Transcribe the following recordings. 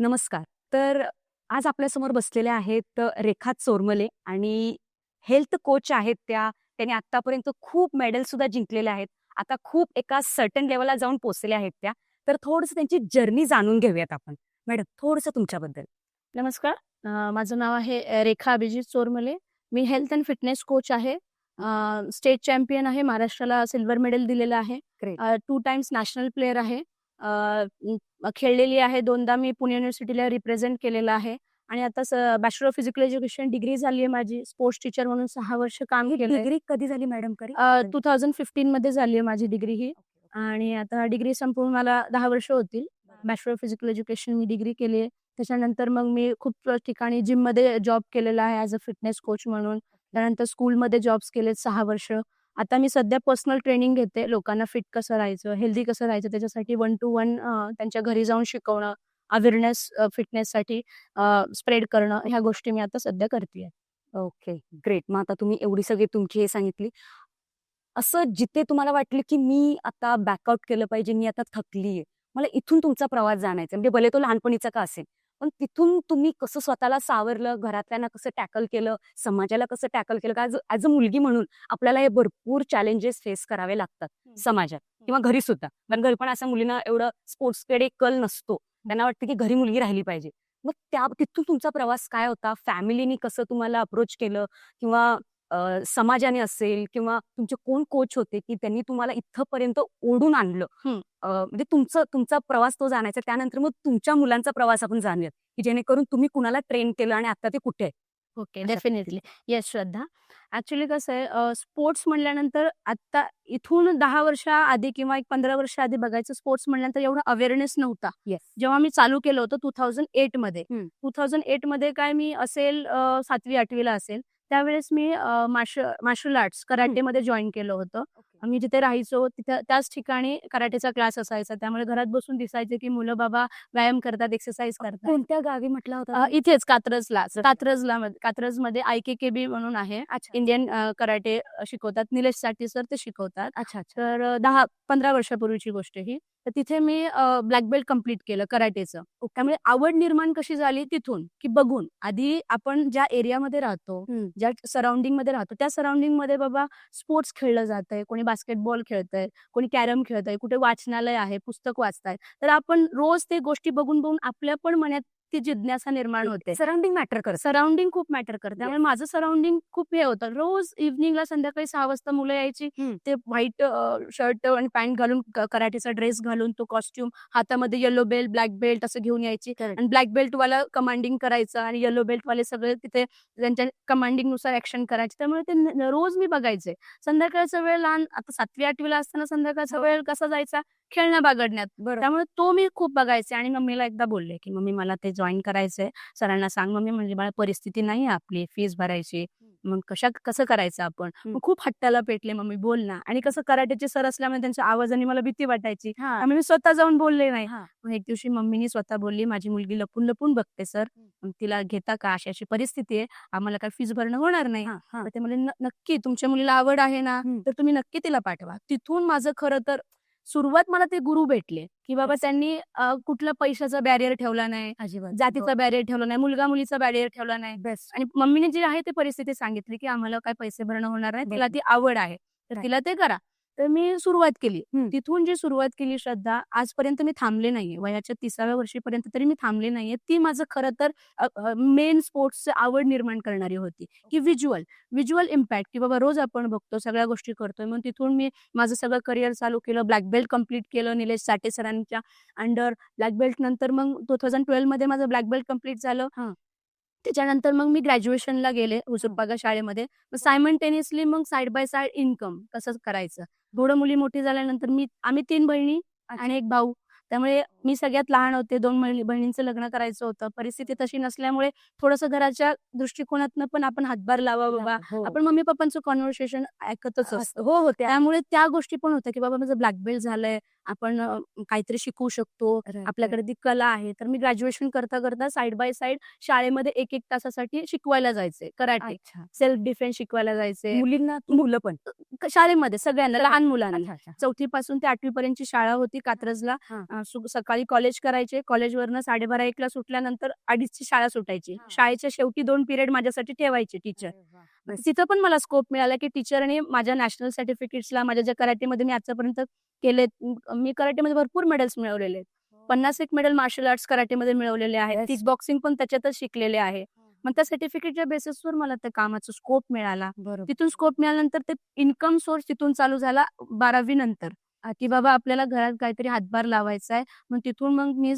नमस्कार. तर आज आपल्यासमोर बसलेल्या आहेत रेखा चोरमले आणि हेल्थ कोच आहेत त्या. त्यांनी आत्तापर्यंत खूप मेडल सुद्धा जिंकलेले आहेत. आता खूप एका सर्टन लेव्हलला जाऊन पोहोचलेल्या आहेत त्या. तर थोडंसं त्यांची जर्नी जाणून घेऊयात आपण. मॅडम थोडंसं तुमच्याबद्दल. नमस्कार. माझं नाव आहे रेखा अभिजित चोरमले. मी हेल्थ अँड फिटनेस कोच आहे. स्टेट चॅम्पियन आहे. महाराष्ट्राला सिल्व्हर मेडल दिलेलं आहे. ग्रेट. 2 टाइम्स नॅशनल प्लेयर आहे. खेळलेली आहे. 2दा मी पुणे युनिव्हर्सिटीला रिप्रेझेंट केलेलं आहे आणि आता bachelor of physical education degree झाली आहे माझी. स्पोर्ट्स टीचर म्हणून 6 वर्ष काम ही केलंय. डिग्री कधी झाली मॅडम करी? 2015 मध्ये झाली आहे माझी डिग्री ही आणि आता डिग्री संपवून मला 10 वर्ष होतील. Bachelor of physical education me degree केली आहे. त्याच्यानंतर मग मी खूप ठिकाणी जिममध्ये जॉब केलेला आहे ॲज अ फिटनेस कोच म्हणून. त्यानंतर स्कूलमध्ये जॉब्स केलेत 6 वर्ष. आता मी सध्या पर्सनल ट्रेनिंग घेते. लोकांना फिट कसं राहायचं, हेल्दी कसं राहायचं त्याच्यासाठी 1 to 1 त्यांच्या घरी जाऊन शिकवणं, अवेअरनेस फिटनेससाठी स्प्रेड करणं ह्या गोष्टी मी आता सध्या करतेय. Okay, great. मग आता तुम्ही एवढी सगळी तुमची हे सांगितली. असं जिथे तुम्हाला वाटलं, की मी आता बॅकआउट केलं पाहिजे, मी आता थकलीये. मला इथून तुमचा प्रवास जाणायचा म्हणजे भले तो लहानपणीचा का असेल. पण तिथून तुम्ही कसं स्वतःला सावरलं, घरातल्यांना कसं टॅकल केलं, समाजाला कसं टॅकल केलं? का ॲज अ मुलगी म्हणून आपल्याला हे भरपूर चॅलेंजेस फेस करावे लागतात समाजात किंवा घरी सुद्धा. कारण घरी पण अशा मुलींना एवढं स्पोर्ट्सकडे कल नसतो. त्यांना वाटतं, की घरी मुलगी राहिली पाहिजे. मग तिथून तुमचा प्रवास काय होता? फॅमिलीनी कसं तुम्हाला अप्रोच केलं किंवा समाजाने असेल किंवा तुमचे कोण कोच होते, की त्यांनी तुम्हाला इथपर्यंत ओढून आणलं? म्हणजे तुमचा प्रवास तो जाणायचा. त्यानंतर मग तुमच्या मुलांचा प्रवास आपण जाणूयात, की जेणेकरून तुम्ही कुणाला ट्रेन केलं आणि आता ते कुठे आहे? ओके, अशा डेफिनेटली. येस श्रद्धा. ॲक्चुअली कसं आहे स्पोर्ट्स म्हटल्यानंतर आत्ता इथून 10 वर्षाआधी किंवा एक 15 वर्षाआधी बघायचं स्पोर्ट्स म्हटल्यानंतर एवढा अवेअरनेस नव्हता. येस. जेव्हा मी चालू केलं होतं 2008 मध्ये. हं. 2008 मध्ये काय मी असेल 7वी-8वी ला असेल. त्यावेळेस मी मार्शल आर्ट्स कराटेमध्ये जॉइन केलं होतं. आम्ही जिथे राहायचो तिथं त्याच ठिकाणी कराटेचा क्लास असायचा. त्यामुळे घरात बसून दिसायचे, की मुलं बाबा व्यायाम करतात, एक्सरसाइज करतात. कोणत्या गावी म्हटला होता? इथेच कात्रजमध्ये IKKB म्हणून आहे. अच्छा. इंडियन कराटे शिकवतात. निलेश साठे सर ते शिकवतात. अच्छा, अच्छा. तर 10-15 वर्षापूर्वीची गोष्ट ही. तर तिथे मी ब्लॅक बेल्ट कंप्लीट केलं कराटेचं. त्यामुळे आवड निर्माण कशी झाली तिथून, की बघून. आधी आपण ज्या एरियामध्ये राहतो, ज्या सराउंडिंगमध्ये राहतो, त्या सराउंडिंगमध्ये बाबा स्पोर्ट्स खेळलं जातंय, कोणी बास्केटबॉल खेळतंय, कोणी कॅरम खेळतंय, कुठे वाचनालय आहे, पुस्तक वाचतायत. तर आपण रोज ते गोष्टी बघून आपल्या पण मनात ती जिज्ञासा निर्माण होते. सराउंडिंग मॅटर करतं. सराउंडिंग खूप मॅटर करते. त्यामुळे माझं सराउंडिंग खूप हे होतं. रोज इव्हनिंगला संध्याकाळी 6 वाजता मुलं यायची. ते व्हाईट शर्ट आणि पॅन्ट घालून कराटेचा ड्रेस घालून तो कॉस्ट्युम हातामध्ये येलो बेल्ट, ब्लॅक बेल्ट असं घेऊन यायची आणि ब्लॅक बेल्टवाला कमांडिंग करायचा आणि येलो बेल्टवाले सगळे तिथे त्यांच्या कमांडिंगनुसार ॲक्शन करायचे. त्यामुळे ते रोज मी बघायचे. संध्याकाळचा वेळ लहान आता 7वी-8वी ला असताना संध्याकाळचा वेळ कसा जायचा? खेळण्या बागडण्यात. त्यामुळे तो मी खूप बघायचे आणि मम्मीला एकदा बोलले, की "मम्मी मला ते जॉइन करायचंय. सरांना सांग." मम्मी म्हणली, "बाळा परिस्थिती नाही आहे आपली, फीस भरायची. मग कसं करायचं आपण?" मग खूप हट्टाला पेटले, "मम्मी बोल ना." आणि कसं कराटेचे सर असल्यामुळे त्यांच्या आवाजाने मला भीती वाटायची. त्यामुळे मी स्वतः जाऊन बोलले नाही. मग एक दिवशी मम्मीनी स्वतः बोलली, "माझी मुलगी लपून-लपून बघते सर. मग तिला घेता का? अशी परिस्थिती आहे. आम्हाला काय फीस भरणं होणार नाही." तर ते म्हणले, "नक्की तुमच्या मुलीला आवड आहे ना, तर तुम्ही नक्की तिला पाठवा." तिथून माझं खरं तर सुरुवात मला ते गुरु भेटले, की बाबा त्यांनी कुठला पैशाचा बॅरियर ठेवला नाही, अजिबात. जातीचा बॅरियर ठेवला नाही, मुलगा-मुलीचा बॅरियर ठेवला नाही. बेस्ट. आणि मम्मीने जी आहे ती परिस्थिती सांगितली, की आम्हाला काय पैसे भरणं होणार नाही. तिला ती आवड आहे, तर तिला ते करा. तर मी सुरुवात केली. तिथून जी सुरुवात केली श्रद्धा, आजपर्यंत मी थांबले नाहीये. वयाच्या 30व्या वर्षीपर्यंत तरी मी थांबले नाहीये. ती माझं खरं तर मेन स्पोर्ट्सची आवड निर्माण करणारी होती, की व्हिज्युअल इम्पॅक्ट, की बाबा रोज आपण बघतो, सगळ्या गोष्टी करतोय. मग तिथून मी माझं सगळं करिअर चालू केलं. ब्लॅक बेल्ट कंप्लीट केलं निलेश साठे सरांच्या अंडर. ब्लॅक बेल्ट नंतर मग 2012 मध्ये माझं ब्लॅक बेल्ट कंप्लीट झालं. त्याच्यानंतर मग मी ग्रॅज्युएशनला गेले हुजूरपागा शाळेमध्ये. मग सायमल्टेनियसली मग साइड बाय साइड इन्कम कसं करायचं. थोडं मुली मोठी झाल्यानंतर आम्ही 3 बहिणी आणि 1 भाऊ. त्यामुळे मी सगळ्यात लहान होते. 2 बहिणींचं लग्न करायचं होतं. परिस्थिती तशी नसल्यामुळे थोडंसं घराच्या दृष्टिकोनातनं पण आपण हातभार लावा बाबा. आपण मम्मी-पप्पांचं कन्व्हर्सेशन ऐकतच असतो. हो, हो. त्यामुळे त्या गोष्टी पण होत्या, की बाबा माझं ब्लॅक बेल्ट झालंय. आपण काहीतरी शिकू शकतो, आपल्याकडे ती कला आहे. तर मी ग्रॅज्युएशन करता करता साइड बाय साइड शाळेमध्ये 1-1 तासासाठी शिकवायला जायचे कराटे. अच्छा. सेल्फ डिफेन्स शिकवायला जायचे. मुलींना मुलं पण शाळेमध्ये सगळ्यांना, लहान मुलांना. अच्छा, अच्छा. 4थी पासून ते 8वी पर्यंतची शाळा होती कात्रजला. हां. सकाळी कॉलेज करायचे. कॉलेजवरनं 12:30-1 ला सुटल्यानंतर 2:30ची शाळा सुटायची. हां. शाळेच्या शेवटी 2 पिरियड माझ्यासाठी ठेवायचे टीचर. अरे वाह! मस्त. तिथं पण मला स्कोप मिळाला, की टीचरने माझ्या नॅशनल सर्टिफिकेट्सला माझ्या ज्या कराटेमध्ये मी आजपर्यंत केलेत. मी कराटेमध्ये भरपूर मेडल्स मिळवलेले आहेत. 50 मेडल मार्शल आर्ट्स कराटेमध्ये मिळवलेले आहेत. Yes. किक बॉक्सिंग पण त्याच्यातच शिकलेले आहे. मग त्या सर्टिफिकेटच्या बेसिसवर मला त्या कामाचा स्कोप मिळाला. बरोबर. तिथून स्कोप मिळाल्यानंतर ते इन्कम सोर्स तिथून चालू झाला 12वी नंतर. की बाबा आपल्याला घरात काहीतरी हातभार लावायचा आहे. मग तिथून मग मी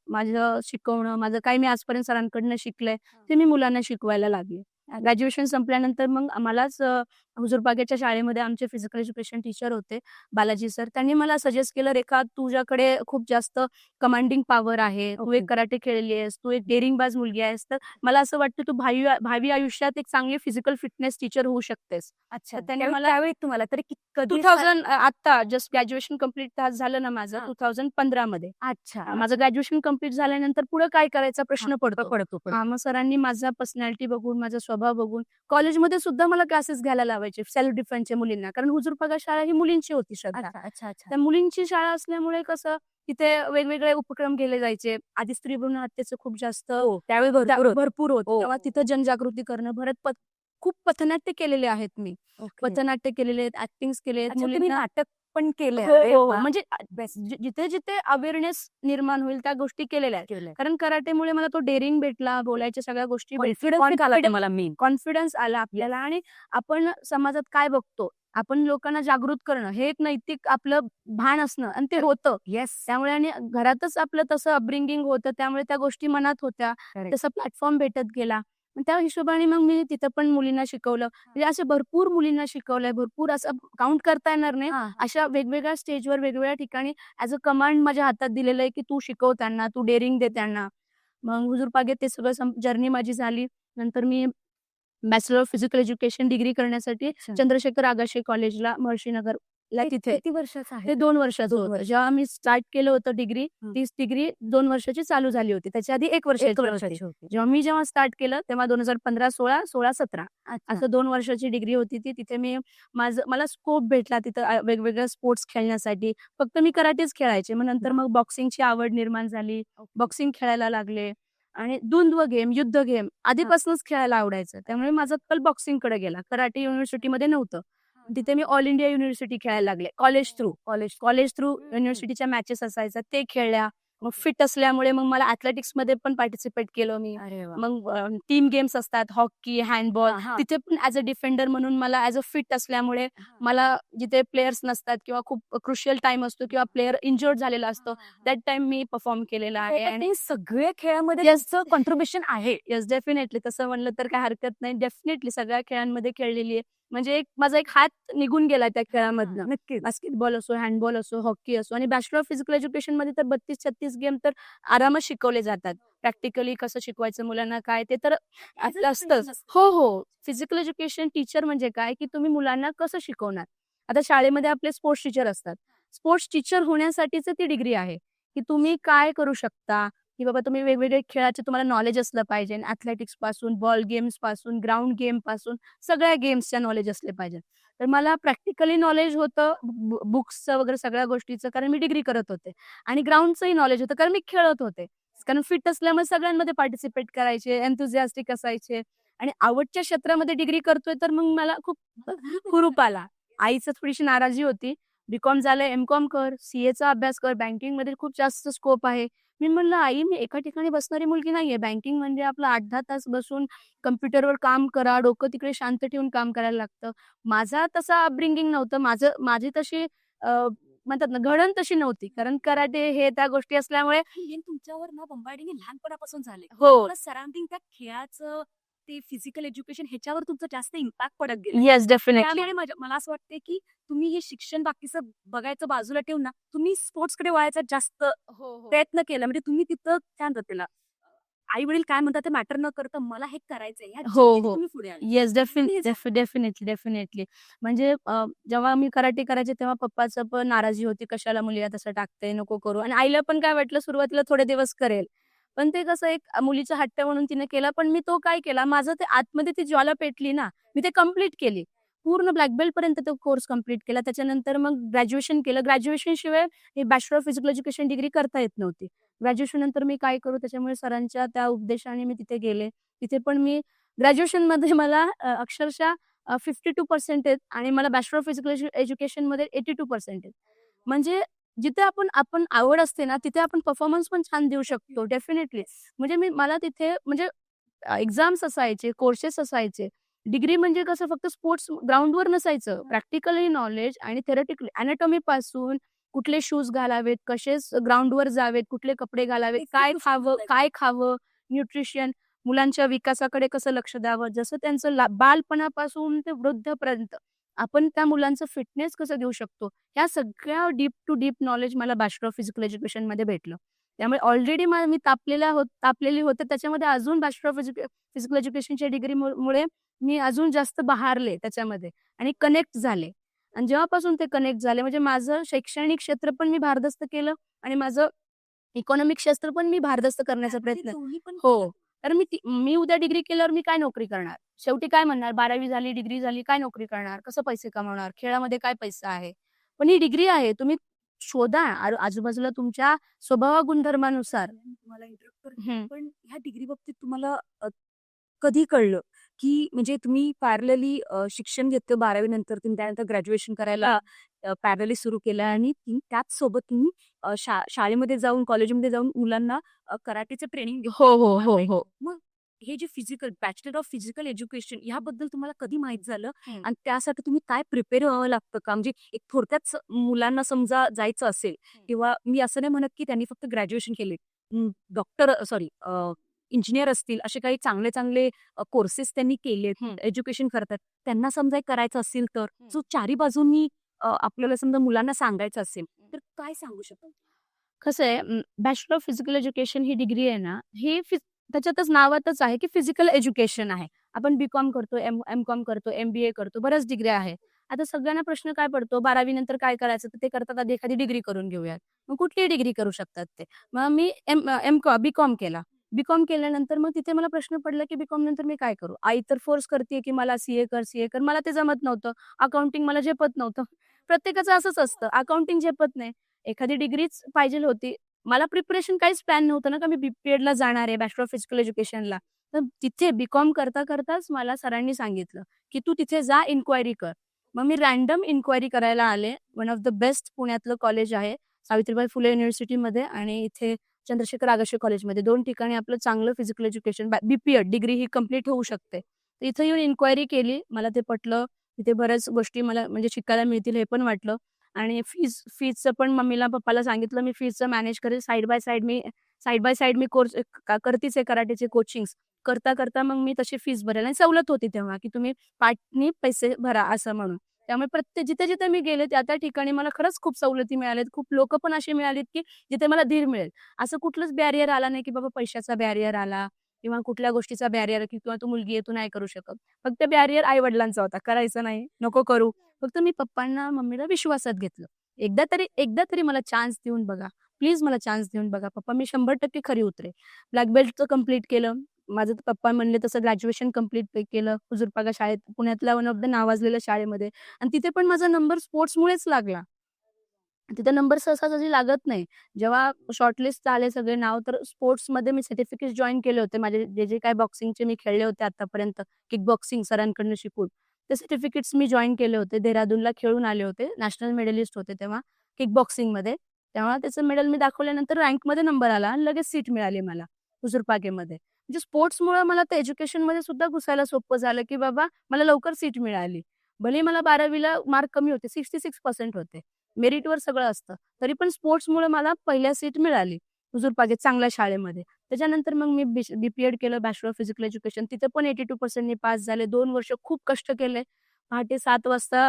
माझं शिकवणं, माझं काही मी आजपर्यंत सरांकडनं शिकलंय ते मी मुलांना शिकवायला लागले. ग्रॅज्युएशन संपल्यानंतर मग आम्हालाच हुजूरबागेच्या शाळेमध्ये आमचे फिजिकल एज्युकेशन टीचर होते, बालाजी सर. त्यांनी मला सजेस्ट केलं, रेखा तुझ्याकडे खूप जास्त कमांडिंग पॉवर आहे. तू एक कराटे खेळली आहेस, तू एक डेअरिंगबाज मुलगी आहेस. तर मला असं वाटतं तू भावी आयुष्यात एक चांगली फिजिकल फिटनेस टीचर होऊ शकतेस. अच्छा. तर त्यांनी त्यावेळी मला त्यावेळी तुम्हाला तरी कधी 2000 आता जस्ट ग्रॅज्युएशन कंप्लीट झालं ना माझं हां. 2015 मध्ये. अच्छा. माझं ग्रॅज्युएशन कंप्लीट झाल्यानंतर पुढे काय करायचा प्रश्न पडतो. पडतो. मग सरांनी माझा पर्सनॅलिटी बघून, माझा स्वभाव बघून कॉलेजमध्ये सुद्धा मला क्लासेस घ्यायला लावायचे सेल्फ डिफेन्सच्या मुलींना. कारण हुजूरपागा शाळा ही मुलींची होती श्रद्धा. अच्छा, अच्छा, अच्छा. त्या मुलींची शाळा असल्यामुळे कसं तिथे वेगवेगळे उपक्रम केले जायचे. आधी स्त्री भ्रूण हत्येचं खूप जास्त हो, त्यावेळी भरपूर होतं. भरपूर होतं. हो. तेव्हा तिथं जनजागृती करणं, खूप पथनाट्य केलेले आहेत मी. ओके. पथनाट्य केलेले आहेत, ऍक्टिंग्स केले आहेत. अच्छा, तुम्ही मुलींना नाटक पण केलंय. हो, अरे हो. वाह! म्हणजे बेस्ट जिथे जिथे अवेअरनेस निर्माण होईल त्या गोष्टी केलेल्या आहेत. केलंय. कारण कराटेमुळे मला तो डेअरिंग भेटला, बोलायच्या सगळ्या गोष्टी कॉन्फिडन्स आला तुम्हाला मेन. कॉन्फिडन्स आला आपल्याला. आणि आपण समाजात काय बघतो, आपण लोकांना जागृत करणं हे एक नैतिक आपलं भान असणं आणि ते होतं. येस. त्यामुळे आणि घरातच आपलं तसं अपब्रिंगिंग होतं, त्यामुळे त्या गोष्टी मनात होत्या. करेक्ट. तसा प्लॅटफॉर्म भेटत गेला. मग त्या हिशोबाने मग मी तिथं पण मुलींना शिकवलं. म्हणजे असे भरपूर मुलींना शिकवलंय, भरपूर असं काउंट करता येणार नाही. हां. अशा वेगवेगळ्या स्टेजवर वेगवेगळ्या ठिकाणी ॲज अ कमांड माझ्या हातात दिलेलं आहे, की तू शिकव त्यांना, तू डेअरिंग दे त्यांना. मग हुजूरपागेत ते सगळं जर्नी माझी झाली. नंतर मी bachelor of physical education degree करण्यासाठी अच्छा. चंद्रशेखर आगाशे कॉलेजला महर्षीनगरला तिथे किती वर्षाचं आहे? ते 2 वर्षाचं 2 होतं. वर्ष. जेव्हा मी स्टार्ट केलं होतं डिग्री, हं. तीच डिग्री 2 वर्षाची चालू झाली होती. त्याच्या आधी 1 1 वर्षाची होती. वर्षाची होती. जेव्हा स्टार्ट केलं तेव्हा 2015-16, 16-17 अच्छा. असं 2 वर्षाची डिग्री होती ती. तिथे मला स्कोप भेटला तिथं वेगवेगळ्या स्पोर्ट्स खेळण्यासाठी. फक्त मी कराटेच खेळायचे. मग नंतर मग बॉक्सिंगची आवड निर्माण झाली. बॉक्सिंग खेळायला लागले आणि द्वंद्व गेम, युद्ध गेम आधीपासूनच खेळायला आवडायचं. त्यामुळे माझा कल बॉक्सिंगकडे गेला. कराटे युनिव्हर्सिटीमध्ये नव्हतं. तिथे मी ऑल इंडिया युनिव्हर्सिटी खेळायला लागले. कॉलेज थ्रू युनिव्हर्सिटीच्या मॅचेस असायच्या ते खेळल्या. मग फिट असल्यामुळे मग मला ॲथलेटिक्समध्ये पण पार्टिसिपेट केलं मी. अरे वाह! मग टीम गेम्स असतात, हॉकी, हँडबॉल. हां, हां. तिथे पण ॲज अ डिफेंडर म्हणून मला ॲज अ फिट असल्यामुळे मला जिथे प्लेयर्स नसतात किंवा खूप क्रुशियल टाईम असतो किंवा प्लेयर इंजर्ड झालेला असतो, दॅट टाईम मी परफॉर्म केलेला आहे. आणि ते सगळे खेळामध्ये Yes. त्याचं कॉन्ट्रिब्युशन आहे. येस, डेफिनेटली तसं म्हणलं तर काही हरकत नाही. डेफिनेटली सगळ्या खेळांमध्ये खेळलेली आहे. म्हणजे माझा एक हात निघून गेला त्या खेळामधनं. नक्कीच. बास्केटबॉल असो, हँडबॉल असो, हॉकी असो. आणि बॅचलर ऑफ फिजिकल एज्युकेशनमध्ये तर 32-36 गेम तर आरामात शिकवले जातात. प्रॅक्टिकली कसं शिकवायचं मुलांना काय ते तर आपलं असतंच. हो. फिजिकल एज्युकेशन टीचर म्हणजे काय, की तुम्ही मुलांना कसं शिकवणार. आता शाळेमध्ये आपले स्पोर्ट्स टीचर असतात. स्पोर्ट्स टीचर होण्यासाठीच ती डिग्री आहे, की तुम्ही काय करू शकता, की बाबा तुम्ही वेगवेगळे खेळाचे तुम्हाला नॉलेज असलं पाहिजे. ॲथलेटिक्स पासून, बॉल गेम्स पासून, ग्राउंड गेम पासून सगळ्या गेम्सच्या नॉलेज असले पाहिजे. तर मला प्रॅक्टिकली नॉलेज होतं बुक्सचं वगैरे सगळ्या गोष्टीचं, कारण मी डिग्री करत होते. आणि ग्राउंडचंही नॉलेज होतं कारण मी खेळत होते. कारण फिट असल्यामुळे सगळ्यांमध्ये पार्टिसिपेट करायचे, एन्थुसियास्टिक असायचे. आणि आवडच्या क्षेत्रामध्ये डिग्री करतोय तर मग मला खूप हुरूप आला. आईचं थोडीशी नाराजी होती. बीकॉम झालंय, एमकॉम कर, सीएचा अभ्यास कर, बँकिंगमध्ये खूप जास्त स्कोप आहे. मी म्हणलं, आई मी एका ठिकाणी बसणारी मुलगी नाहीये. बँकिंग म्हणजे आपलं 8-10 तास बसून कम्प्युटरवर काम करा, डोकं तिकडे शांत ठेवून काम करायला लागतं. माझा तसा अपब्रिंगिंग नव्हतं. माझी तशी म्हणतात ना घडण तशी नव्हती. कारण कराटे हे त्या गोष्टी असल्यामुळे तुमच्यावर ना बंबार्डिंग लहानपणापासून झाले. हो. सराउंडिंग त्या खेळाचं ते फिजिकल एज्युकेशन ह्याच्यावर तुमचं जास्त इम्पॅक्ट पडत गेलं. Yes, definitely. त्यामुळे मला असं वाटतंय की तुम्ही हे शिक्षण बाकीचं बघायचं बाजूला ठेवून ना तुम्ही स्पोर्ट्सकडे वळायचा जास्त प्रयत्न केला. म्हणजे तुम्ही तिथं काय म्हणतात त्याला आई वडील काय म्हणतात ते मॅटर न करता मला हे करायचंय ह्या हो, जिद्दीने हो. तुम्ही पुढे आले. येस, हे डेफिनेटली, डेफिनेटली. म्हणजे जेव्हा मी कराटे करायचे तेव्हा पप्पाचं पण नाराजी होती, "कशाला मुलीला तसं टाकते, नको करू." आणि आईला पण काय वाटलं सुरुवातीला थोडे दिवस करेल. पण ते कसं एक मुलीचा हट्ट म्हणून तिने केला. पण मी तो काय केला, माझं ते आतमध्ये ती ज्वाला पेटली ना, मी ते कंप्लीट केली. पूर्ण ब्लॅक बेल्टपर्यंत तो कोर्स कंप्लीट केला. त्याच्यानंतर मग ग्रॅज्युएशन केलं. ग्रॅज्युएशनशिवाय हे bachelor of physical education degree करता येत नव्हती. ग्रॅज्युएशन नंतर मी काय करू, त्याच्यामुळे सरांच्या त्या उपदेशाने मी तिथे गेले. तिथे पण मी ग्रॅज्युएशनमध्ये मला अक्षरशः 52% आहेत आणि मला बॅचलर ऑफ फिजिकल एज्युकेशनमध्ये 82% आहेत. म्हणजे जिथे आपण आपण आवड असते ना, तिथे आपण परफॉर्मन्स पण छान देऊ शकतो डेफिनेटली. म्हणजे मला तिथे म्हणजे एक्झाम्स असायचे, कोर्सेस असायचे. डिग्री म्हणजे कसं फक्त स्पोर्ट्स ग्राउंडवर नसायचं. प्रॅक्टिकली नॉलेज आणि थेरटिकली अॅनाटॉमीपासून कुठले शूज घालावेत, कसे ग्राउंडवर जावेत, कुठले कपडे घालावेत, काय खावं, न्यूट्रिशन, मुलांच्या विकासाकडे कसं लक्ष द्यावं, जसं त्यांचं बालपणापासून ते वृद्धपर्यंत आपण त्या मुलांचं फिटनेस कसं देऊ शकतो, ह्या सगळ्या डीप टू डीप नॉलेज मला बॅचलर ऑफ फिजिकल एज्युकेशनमध्ये भेटलं. त्यामुळे ऑलरेडी मी तापलेली होते. त्याच्यामध्ये अजून बॅचलर ऑफ फिजिकल एज्युकेशनच्या डिग्रीमुळे मी अजून जास्त बहारले त्याच्यामध्ये आणि कनेक्ट झाले. आणि जेव्हापासून ते कनेक्ट झाले म्हणजे माझं शैक्षणिक क्षेत्र पण मी भारदस्त केलं आणि माझं इकॉनॉमिक क्षेत्र पण मी भारदस्त करण्याचा प्रयत्न हो. तर मी उद्या डिग्री केल्यावर मी काय नोकरी करणार? शेवटी काय म्हणणार 12वी झाली, डिग्री झाली, काय नोकरी करणार? कसं पैसे कमवणार? खेळामध्ये काय पैसा आहे? पण ही डिग्री आहे. तुम्ही शोधा आजूबाजूला तुमच्या स्वभाव गुणधर्मानुसार. तुम्हाला इंटरप्ट करते. हं. पण ह्या डिग्री बाबतीत तुम्हाला कधी कळलं, की म्हणजे तुम्ही पॅरलली शिक्षण घेतलं 12वी नंतर तुम्ही त्यानंतर ग्रॅज्युएशन करायला पॅरलली सुरू केलं आणि त्याच सोबत तुम्ही शाळेमध्ये जाऊन, कॉलेजमध्ये जाऊन मुलांना कराटेचं ट्रेनिंग हो, हो, हो, हो. मग हे जे बॅचलर ऑफ फिजिकल एज्युकेशन ह्याबद्दल तुम्हाला कधी माहित झालं हं. आणि त्यासाठी तुम्ही काय प्रिपेअर व्हावं लागतं का? म्हणजे एक थोडक्यात मुलांना समजा जायचं असेल किंवा मी असं नाही म्हणत की त्यांनी फक्त ग्रॅज्युएशन केले. डॉक्टर सॉरी इंजिनियर असतील असे काही चांगले चांगले कोर्सेस त्यांनी केलेत, हं. एज्युकेशन करतात. त्यांना समजा एक करायचं असेल तर हं. जो चारी बाजूंनी आपल्याला समजा मुलांना सांगायचं असेल तर काय सांगू शकाल? कसं आहे bachelor of physical education he degree आहे ना, ही त्याच्यातच नावातच आहे की फिजिकल एज्युकेशन आहे. आपण बी-कॉम करतो, एम-कॉम करतो, एम-बी-ए करतो, बऱ्याच डिग्र्या आहेत. आता सगळ्यांना प्रश्न काय पडतो 12वी नंतर काय करायचं? तर ते करतात आधी एखादी डिग्री करून घेऊयात. मग कुठलीही डिग्री करू शकतात ते. मग मी बी-कॉम केला. बी-कॉम केल्यानंतर मग तिथे मला प्रश्न पडला की बी-कॉम नंतर मी काय करू? आई तर फोर्स करते की मला सी कर, सी कर. मला ते जमत नव्हतं. अकाउंटिंग मला झेपत नव्हतं. प्रत्येकाचं असंच असतं. अकाउंटिंग झेपत नाही. एखादी डिग्रीच पाहिजे होती. मला प्रिपरेशन काहीच प्लॅन नव्हतं ना, का मी बी-पी-एडला जाणार आहे बॅचलर ऑफ फिजिकल एज्युकेशनला. तर तिथे बी-कॉम करताच मला सरांनी सांगितलं, की "तू तिथे जा इन्क्वायरी कर." मग मी रँडम इन्क्वायरी करायला आले. वन ऑफ द बेस्ट पुण्यातलं कॉलेज आहे. सावित्रीबाई फुले युनिव्हर्सिटीमध्ये आणि इथे चंद्रशेखर आगाशे कॉलेजमध्ये 2 ठिकाणी आपलं चांगलं फिजिकल एज्युकेशन बी-पी-एड डिग्री ही कंप्लीट होऊ शकते. तर इथे येऊन इन्क्वायरी केली. मला ते पटलं. तिथे बऱ्याच गोष्टी मला म्हणजे शिकायला मिळतील हे पण वाटलं. आणि फीजचं पण मम्मीला, पप्पाला सांगितलं मी फीजचं मॅनेज करेल. साइड बाय साइड मी कोर्स करतीच आहे कराटेचे कोचिंग्स. करता मग मी तशी फीज भरेल आणि सवलत होती तेव्हा, की तुम्ही पार्टनी पैसे भरा असं म्हणून. त्यामुळे जिथे-जिथे मी गेले त्या ठिकाणी मला खरंच खूप सवलती मिळाल्यात. खूप लोकं पण अशी मिळालीत, की जिथे मला धीर मिळेल. असं कुठलंच बॅरियर आला नाही, की बाबा पैशाचा बॅरियर आला किंवा कुठल्या गोष्टीचा बॅरियर की किंवा तू मुलगी आहे, तू नाही करू शकत. फक्त बॅरियर आई-वडिलांचा होता. करायचं नाही, नको करू. फक्त मी पप्पांना, मम्मीला विश्वासात घेतलं. एकदा तरी मला चान्स देऊन बघा. प्लीज मला चान्स देऊन बघा. पप्पा मी 100% खरी उतरेल. ब्लॅक बेल्टचं कंप्लीट केलं. माझं पप्पा म्हणले तसं ग्रॅज्युएशन कंप्लीट केलं. हुजूरपागा शाळेत पुण्यातल्या वन ऑफ द नावाजलेल्या शाळेमध्ये आणि तिथे पण माझा नंबर स्पोर्ट्समुळेच लागला. तिथे नंबर सहजासहजी लागत नाही. जेव्हा शॉर्टलिस्ट आले सगळे नाव, तर स्पोर्ट्समध्ये मी सर्टिफिकेट्स जॉइन केले होते. माझे जे काही बॉक्सिंगचे मी खेळले होते आतापर्यंत, किक बॉक्सिंग सरांकडून शिकून. ते सर्टिफिकेट्स मी जॉइन केले होते. देहरादूनला खेळून आले होते. नॅशनल मेडलिस्ट होते तेव्हा किक बॉक्सिंगमध्ये. तेव्हा त्याचं मेडल मी दाखवल्यानंतर रँकमध्ये नंबर आला आणि लगेच सीट मिळाली मला हुजूरपागेमध्ये. म्हणजे स्पोर्ट्समुळं मला ते एज्युकेशनमध्ये सुद्धा घुसायला सोपं झालं, की बाबा मला लवकर सीट मिळाली. भले मला 12वीला मार्क कमी होते, 66% होते. मेरिटवर सगळं असतं. तरी पण स्पोर्ट्समुळे मला पहिल्या सीट मिळाली हुजूरपागेत चांगल्या शाळेमध्ये. त्याच्यानंतर मग मी बी-पी-एड केलं बॅचलर ऑफ फिजिकल एज्युकेशन. तिथे पण 82% नी पास झाले. 2 वर्ष खूप कष्ट केले. पहाटे 7 वाजता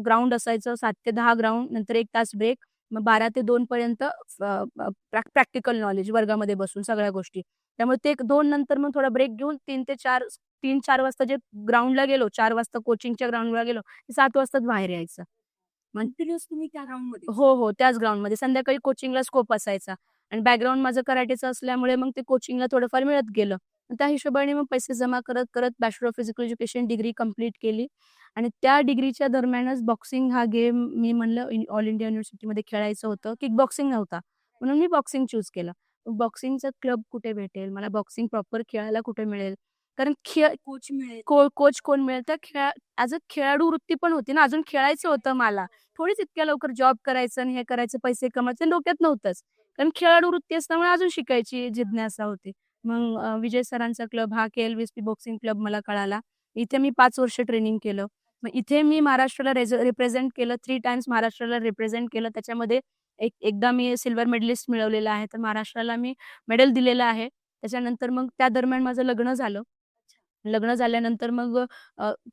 ग्राउंड असायचं. 7 ते 10 ग्राउंड, नंतर 1 तास ब्रेक. मग 12 ते 2 पर्यंत प्रॅक्टिकल नॉलेज वर्गामध्ये बसून सगळ्या गोष्टी. त्यामुळे ते 2 नंतर मग थोडा ब्रेक घेऊन 3-4 वाजता जे ग्राउंडला गेलो, 4 वाजता कोचिंगच्या ग्राउंडला गेलो, 7 वाजताच बाहेर यायचं. कंटिन्युअस तुम्ही त्या ग्राउंडमध्ये हो, त्याच ग्राउंडमध्ये. संध्याकाळी कोचिंगला स्कोप असायचा आणि बॅकग्राऊंड माझं कराटेचं असल्यामुळे मग ते कोचिंगला थोडंफार मिळत गेलं. त्या हिशोबाने मग पैसे जमा करत bachelor of physical education degree complete केली आणि त्या डिग्रीच्या दरम्यानच बॉक्सिंग हा गेम मी म्हणलं ऑल इंडिया युनिव्हर्सिटीमध्ये खेळायचं होतं. किक बॉक्सिंग नव्हता. म्हणून मी बॉक्सिंग चूज केलं. बॉक्सिंगचा क्लब कुठे भेटेल? मला बॉक्सिंग प्रॉपर खेळायला कुठे मिळेल? कारण कोच मिळेल. कोच कोण मिळेल? तर ॲज अ खेळाडू वृत्ती पण होती ना, अजून खेळायचं होतं मला. थोडीच इतक्या लवकर जॉब करायचं आणि हे करायचं, पैसे कमवायचे डोक्यात नव्हतंच. कारण खेळाडू वृत्ती असल्यामुळे अजून शिकायची जिज्ञासा होती. मग विजय सरांचा क्लब हा के-एल-व्ही-एस-पी बॉक्सिंग क्लब मला कळाला. इथे मी 5 वर्ष ट्रेनिंग केलं. मग इथे मी महाराष्ट्राला रिप्रेझेंट केलं. 3 टाईम्स महाराष्ट्राला रिप्रेझेंट केलं. त्याच्यामध्ये एकदा मी सिल्व्हर मेडलिस्ट मिळवलेलं आहे. तर महाराष्ट्राला मी मेडल दिलेलं आहे. त्याच्यानंतर मग त्या दरम्यान माझं लग्न झालं. लग्न झाल्यानंतर मग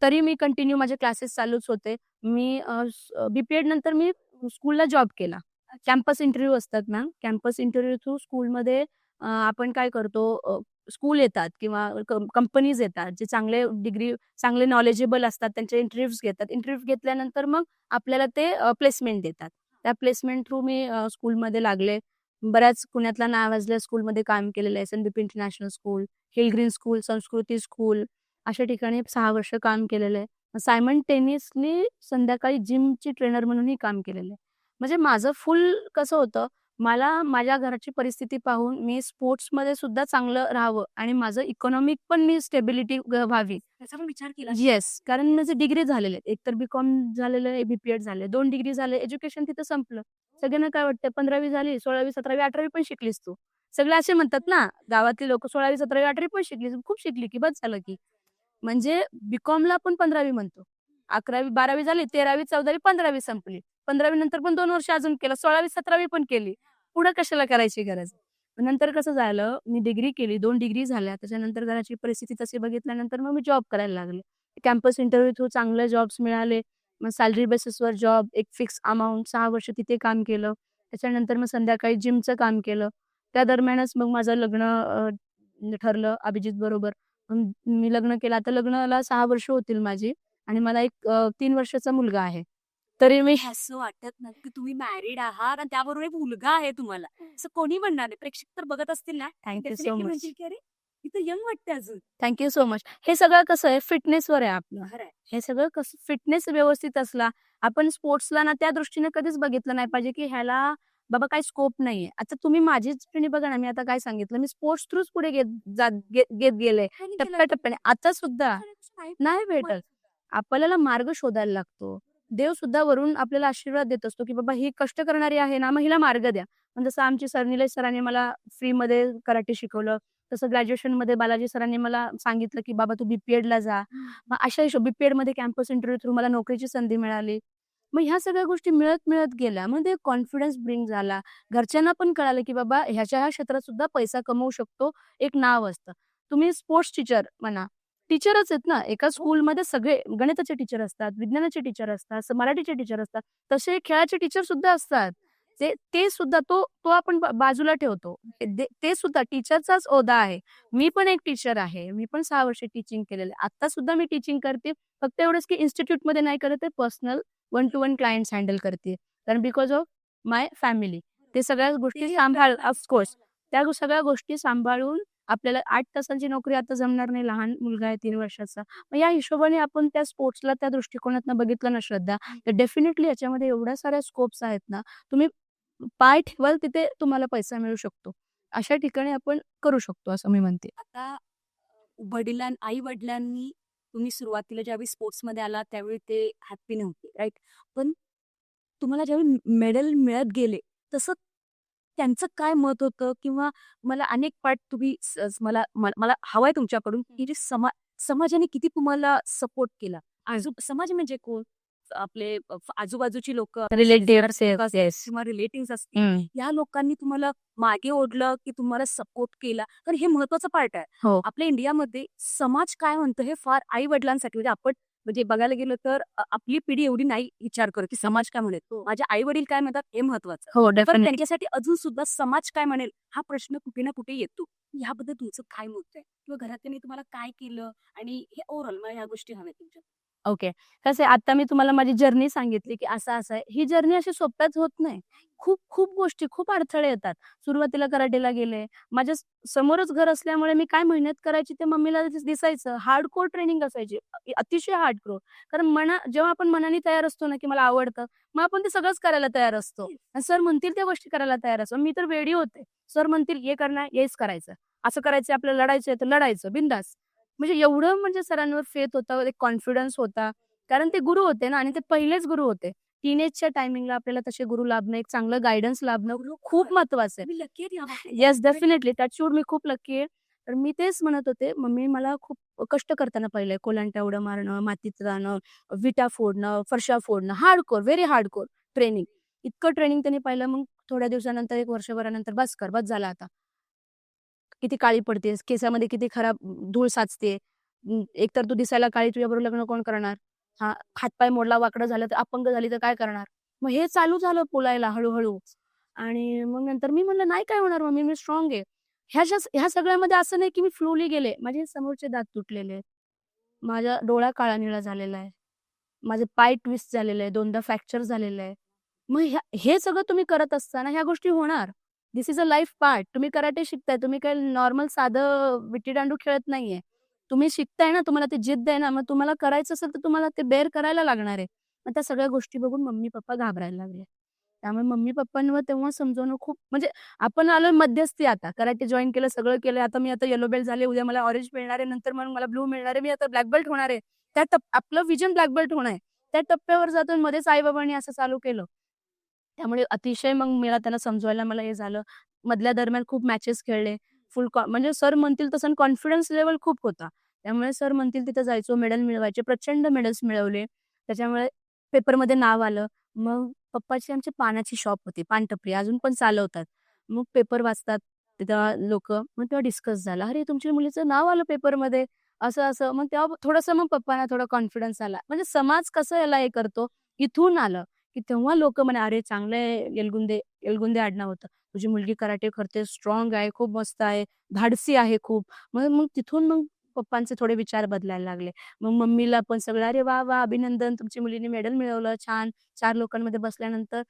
तरी मी कंटिन्यू माझे क्लासेस चालूच होते. मी बी-पी-एड नंतर मी स्कूलला जॉब केला. कॅम्पस इंटरव्ह्यू असतात मॅम. कॅम्पस इंटरव्ह्यू थ्रू स्कूलमध्ये आपण काय करतो, स्कूल येतात किंवा कंपनीज येतात, जे चांगले नॉलेजेबल असतात, त्यांचे इंटरव्ह्यूज घेतात. इंटरव्ह्यू घेतल्यानंतर मग आपल्याला ते प्लेसमेंट देतात. त्या प्लेसमेंट थ्रू मी स्कूलमध्ये लागले. बऱ्याच पुण्यातल्या नावाजलेल्या स्कूलमध्ये काम केलेलं आहे. SNBP international school, hill green school, Sanskriti school अशा ठिकाणी 6 वर्ष काम केलेलं आहे. सायमल्टेनियसली संध्याकाळी जिमची ट्रेनर म्हणूनही काम केलेलं आहे. म्हणजे माझं फुल कसं होतं, मला माझ्या घराची परिस्थिती पाहून मी स्पोर्ट्समध्ये सुद्धा चांगलं राहावं आणि माझं इकॉनॉमिक पण मी स्टेबिलिटी व्हावी. त्याचा पण विचार केला. येस, कारण माझे डिग्री झालेले आहेत. एकतर बी-कॉम झालेलं आहे, बी-पी-एड झाले, 2 डिग्री झाले, एज्युकेशन तिथं संपलं. सगळ्यांना काय वाटतं 15वी झाली, 16वी, 17वी, 18वी पण शिकलीस तू. सगळे असे म्हणतात ना, गावातली लोकं 16वी, 17वी, 18वी पण शिकलीस, खूप शिकली की बस झालं की. म्हणजे बी-कॉमला आपण 15वी म्हणतो. 11वी, 12वी झाली, 13वी, 14वी, 15वी संपली. 15वी नंतर पण 2 वर्ष अजून केलं, 16वी, 17वी पण केली. पुढं कशाला करायची गरज? नंतर कसं झालं, मी डिग्री केली, 2 डिग्री झाल्या. त्याच्यानंतर घराची परिस्थिती तशी बघितल्यानंतर मग मी जॉब करायला लागले. कॅम्पस इंटरव्ह्यू थ्रू चांगले जॉब्स मिळाले. मग सॅलरी बेसिसवर जॉब, एक फिक्स अमाउंट, 6 वर्ष तिथे काम केलं. त्याच्यानंतर मग संध्याकाळी जिमचं काम केलं. त्या दरम्यानच मग माझं लग्न ठरलं अभिजित बरोबर. मी लग्न केलं. आता लग्नाला 6 वर्ष होतील माझी आणि मला एक 3 वर्षाचा मुलगा आहे. तरी मी असं वाटत नाही की तुम्ही मॅरिड आहात आणि त्याबरोबर एक मुलगा आहे तुम्हाला. असं कोणी म्हणणार नाही. प्रेक्षक तर बघत असतील ना, thank you so definitely much. म्हणतील की अरे, ही तर यंग वाटते अजून. Thank you so much. हे सगळं कसं आहे फिटनेसवर आहे आपलं. खरं आहे. हे सगळं कसं फिटनेस व्यवस्थित असला, आपण स्पोर्ट्सला ना त्या दृष्टीने कधीच बघितलं नाही पाहिजे, की ह्याला बाबा काही स्कोप नाहीये. आता तुम्ही माझीच जर्नी बघा ना, मी आता काय सांगितलं, मी स्पोर्ट्स थ्रूच पुढे घेत गेले आणि केलं टप्प्याटप्प्याने. आता सुद्धा नाही नाही भेटत. आपल्याला मार्ग शोधायला लागतो. देव सुद्धा वरून आपल्याला आशीर्वाद देत असतो, की बाबा ही कष्ट करणारी आहे ना, मग हिला मार्ग द्या. पण जसं आमचे निलेश सरांनी मला फ्रीमध्ये कराटे शिकवलं. तसं ग्रॅज्युएशनमध्ये बालाजी सरांनी मला सांगितलं, की "बाबा तू बी-पी-एडला जा." मग अशा बी-पी-एडमध्ये कॅम्पस इंटरव्ह्यू थ्रू मला नोकरीची संधी मिळाली. मग ह्या सगळ्या गोष्टी मिळत गेल्या. मग ते कॉन्फिडन्स ब्रिंग झाला. घरच्यांना पण कळालं, की बाबा ह्या क्षेत्रात सुद्धा पैसा कमवू शकतो. एक नाव असतं. तुम्ही स्पोर्ट्स टीचर म्हणा, टीचरच आहेत ना. एका स्कूलमध्ये सगळे गणिताचे टीचर असतात, विज्ञानाचे टीचर असतात, मराठीचे टीचर असतात. तसे खेळाचे टीचर सुद्धा असतात. ते सुद्धा तो आपण बाजूला ठेवतो. ते सुद्धा टीचरचाच ओहदा आहे. मी पण एक टीचर आहे. मी पण 6 वर्ष टीचिंग केलेलं आहे. आता सुद्धा मी टीचिंग करते. फक्त एवढंच की इन्स्टिट्यूटमध्ये नाही करत आहे. पर्सनल 1 टू 1 क्लायंट्स हँडल करते. कारण बिकॉज ऑफ माय फॅमिली. ते सगळ्या गोष्टी ऑफकोर्स त्या सगळ्या गोष्टी सांभाळून आपल्याला 8 तासांची नोकरी आता जमणार नाही. लहान मुलगा आहे 3 वर्षाचा. मग या हिशोबाने आपण त्या स्पोर्ट्सला त्या दृष्टिकोनातनं बघितलं ना श्रद्धा, तर डेफिनेटली याच्यामध्ये एवढ्या साऱ्या स्कोप्स आहेत ना, तुम्ही पाय ठेवाल तिथे तुम्हाला पैसा मिळू शकतो. अशा ठिकाणी आपण करू शकतो असं मी म्हणते. आता आई-वडिलांनी तुम्ही सुरुवातीला ज्यावेळी स्पोर्ट्समध्ये आलात त्यावेळी ते हॅपी नव्हते, राइट? पण तुम्हाला ज्यावेळी मेडल मिळत गेले, तसं त्यांचं काय मत होतं? किंवा मला अनेक पार्ट तुम्ही मला हवंय तुमच्याकडून, की जे समाजाने किती तुम्हाला सपोर्ट केला? समाज म्हणजे कोण? आपले आजूबाजूची लोकं, रिलेटिव्हज येस. किंवा रिलेटिव्हज असतील, या लोकांनी तुम्हाला मागे ओढलं, की तुम्हाला सपोर्ट केला? कारण हे महत्वाचं पार्ट आहे. हो. आपल्या इंडियामध्ये समाज काय म्हणतो हे फार आई-वडिलांसाठी, म्हणजे आपण म्हणजे बघायला गेलं तर आपली पिढी एवढी नाही विचार करत की समाज काय म्हणेल, माझे आई वडील काय म्हणतात हे महत्वाचं. हो, पण डेफिनेटली. त्यांच्यासाठी अजून सुद्धा समाज काय म्हणेल हा प्रश्न कुठे ना कुठे येतो. याबद्दल तुमचं काय मत आहे किंवा घरातल्यांनी तुम्हाला काय केलं आणि हे ओव्हरऑल मला ह्या गोष्टी हव्या तुमच्या. ओके. कसं आहे, आता मी तुम्हाला माझी जर्नी सांगितली, की असं-असं आहे. ही जर्नी अशी सोप्याच होत नाही. खूप गोष्टी, खूप अडथळे येतात. सुरुवातीला कराटेला गेले. माझ्या समोरच घर असल्यामुळे मी काय मेहनत करायची ते मम्मीला दिसायचं. हार्डकोर ट्रेनिंग असायची. अतिशय हार्डकोर. कारण जेव्हा आपण मनाने तयार असतो ना, की मला आवडतं, मग आपण ते सगळंच करायला तयार असतो. आणि सर म्हणतील त्या गोष्टी करायला तयार असतो. मी तर वेडी होते. सर म्हणतील, "हे करणार, हेच करायचं. असं करायचं, आपल्याला लढायचंय तर लढायचं बिनधास्त." म्हणजे एवढं म्हणजे सरांवर फेथ होता, एक कॉन्फिडन्स होता. कारण ते गुरु होते ना आणि ते पहिलेच गुरु होते. टीनेजच्या टायमिंगला आपल्याला तसे गुरु लाभणं, एक चांगलं गाईडन्स लाभणं खूप महत्वाचं आहे. तुम्ही लकी आहेत या बाबतीत. Yes, definitely. टचवूड मी खूप लकी आहे. तर मी तेच म्हणत होते, मम्मी मला खूप कष्ट करताना पाहिलंय. कोलांट्या उड्या मारणं, मातीत जाणं, विटा फोडणं, फरशा फोडणं, हार्डकोर, व्हेरी हार्डकोर ट्रेनिंग. इतकं ट्रेनिंग त्यांनी पाहिलं. मग थोड्या दिवसानंतर, 1 वर्षभरानंतर, "बस कर, बस झालं आता. किती काळी पडतेस, केसामध्ये किती खराब धूळ साचते. एकतर तू दिसायला काळी, तुझ्याबरोबर लग्न कोण करणार? हां, हातपाय मोडला, वाकडं झालं, तर अपंग झाली तर काय करणार?" मग हे चालू झालं बोलायला हळू-हळू. आणि मग नंतर मी म्हणलं, "नाही काय होणार मम्मी, मी स्ट्राँग आहे." ह्या सगळ्यामध्ये असं नाही की मी फ्लोली गेले. माझे समोरचे दात तुटलेले आहेत. माझा डोळा काळा-निळा झालेला आहे. माझे पाय ट्विस्ट झालेले आहे. 2दा फ्रॅक्चर झालेलं आहे. मग हे सगळं तुम्ही करत असताना ह्या गोष्टी होणार. This is a life part. तुम्ही कराटे शिकताय. तुम्ही काही नॉर्मल साधं विटी-दांडू खेळत नाहीये. तुम्ही शिकताय ना, तुम्हाला ती जिद्द आहे ना, मग तुम्हाला करायचं असेल तर तुम्हाला ते बेअर करायला लागणार आहे. मग त्या सगळ्या गोष्टी बघून मम्मी-पप्पा घाबरायला लागले. त्यामुळे मम्मी-पप्पांवर तेव्हा समजवणं खूप म्हणजे आपण आलोय मध्यस्थी आता. कराटे जॉइन केलं, सगळं केलंय. आता येलो बेल्ट झाले. उद्या मला ऑरेंज मिळणार आहे. नंतर मग मला ब्लू मिळणार आहे. मी आता ब्लॅक बेल्ट होणार आहे. आपलं व्हिजन ब्लॅक बेल्ट होणं आहे. त्या टप्प्यावर जातो आणि मध्येच आई-बाबांनी असं चालू केलं. त्यामुळे अतिशय मग मला त्यांना समजवायला मला हे झालं. मधल्या दरम्यान खूप मॅचेस खेळले. म्हणजे सर म्हणतील तसं कॉन्फिडन्स लेव्हल खूप होता. त्यामुळे सर म्हणतील तिथं जायचो, मेडल मिळवायचे. प्रचंड मेडल्स मिळवले. त्याच्यामुळे पेपरमध्ये नाव आलं. मग पप्पाची आमची पानाची शॉप होती, पानटपरी अजून पण चालवतात. मग पेपर वाचतात तिथं लोकं. मग तेव्हा डिस्कस झाला, "अरे, तुमच्या मुलीचं नाव आलं पेपरमध्ये." असं-असं. मग तेव्हा थोडंसं मग पप्पांना थोडा कॉन्फिडन्स आला. म्हणजे समाज कसं याला हे करतो, इथून आलं. की तेव्हा लोकं म्हणे, "अरे चांगलं आहे एलगुंदे." एलगुंदे आडनाव होतं. "तुझी मुलगी कराटे करते, स्ट्राँग आहे, खूप मस्त आहे, धाडसी आहे खूप." मग मग तिथून मग पप्पांचे थोडे विचार बदलायला लागले. मग मम्मीला पण सगळं, "अरे वाह! वाह! अभिनंदन, तुमची मुलीने मेडल मिळवलं, छान." 4 लोकांमध्ये बसल्यानंतर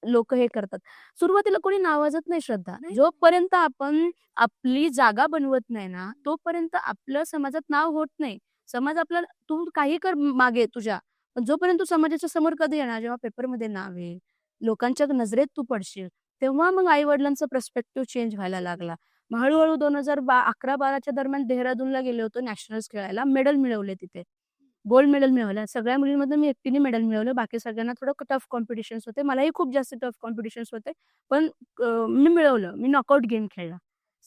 लोकं हे करतात. सुरुवातीला कोणी नावाजत नाही श्रद्धा. जोपर्यंत आपण आपली जागा बनवत नाही ना, तोपर्यंत आपलं समाजात नाव होत नाही. समाज आपला तू काही कर मागे तुझ्या, पण जोपर्यंत तू समाजाच्या समोर कधी येणार, जेव्हा पेपरमध्ये नाव येईल, लोकांच्या नजरेत तू पडशील, तेव्हा मग आई-वडिलांचा पर्स्पेक्टिव्ह चेंज व्हायला लागला. मग हळू-हळू 2011-12च्या दरम्यान देहरादूनला गेले होतो नॅशनल्स खेळायला. मेडल मिळवले तिथे. गोल्ड मेडल मिळवलं. सगळ्या मुलींमधून मी एकटीने मेडल मिळवलं. बाकी सगळ्यांना थोडं टफ कॉम्पिटिशन्स होते. मलाही खूप जास्त टफ कॉम्पिटिशन्स होते. पण मी मिळवलं. मी नॉकआउट गेम खेळला.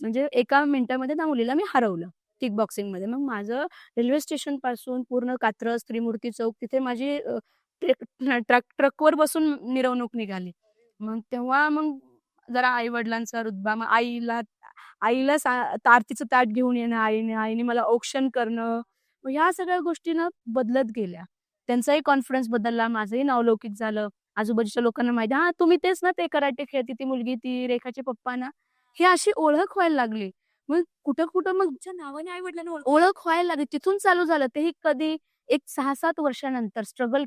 म्हणजे एका मिनिटामध्ये त्या मुलीला मी हरवलं किक बॉक्सिंगमध्ये. मग माझं रेल्वे स्टेशनपासून पूर्ण कात्रज, त्रिमूर्ती चौक तिथे माझी ट्रकवर बसून मिरवणूक निघाली. मग तेव्हा मग जरा आई-वडिलांचा रुतबा, मग आईला आरतीचं ताट घेऊन येणं आईने मला औक्षण करणं. मग ह्या सगळ्या गोष्टी ना बदलत गेल्या. त्यांचाही कॉन्फिडन्स बदलला, माझंही नावलौकिक झालं. आजूबाजूच्या लोकांना माहिती, "हां, तुम्ही तेच ना ते कराटे खेळती ती मुलगी, ती रेखाचे पप्पा ना." ही अशी ओळख व्हायला लागली. मग कुठं-कुठं मग तुमच्या नावाने आई-वडिलांना ओळख व्हायला लागली. तिथून चालू झालं. तेही कधी एक 6-7 वर्षानंतर स्ट्रगल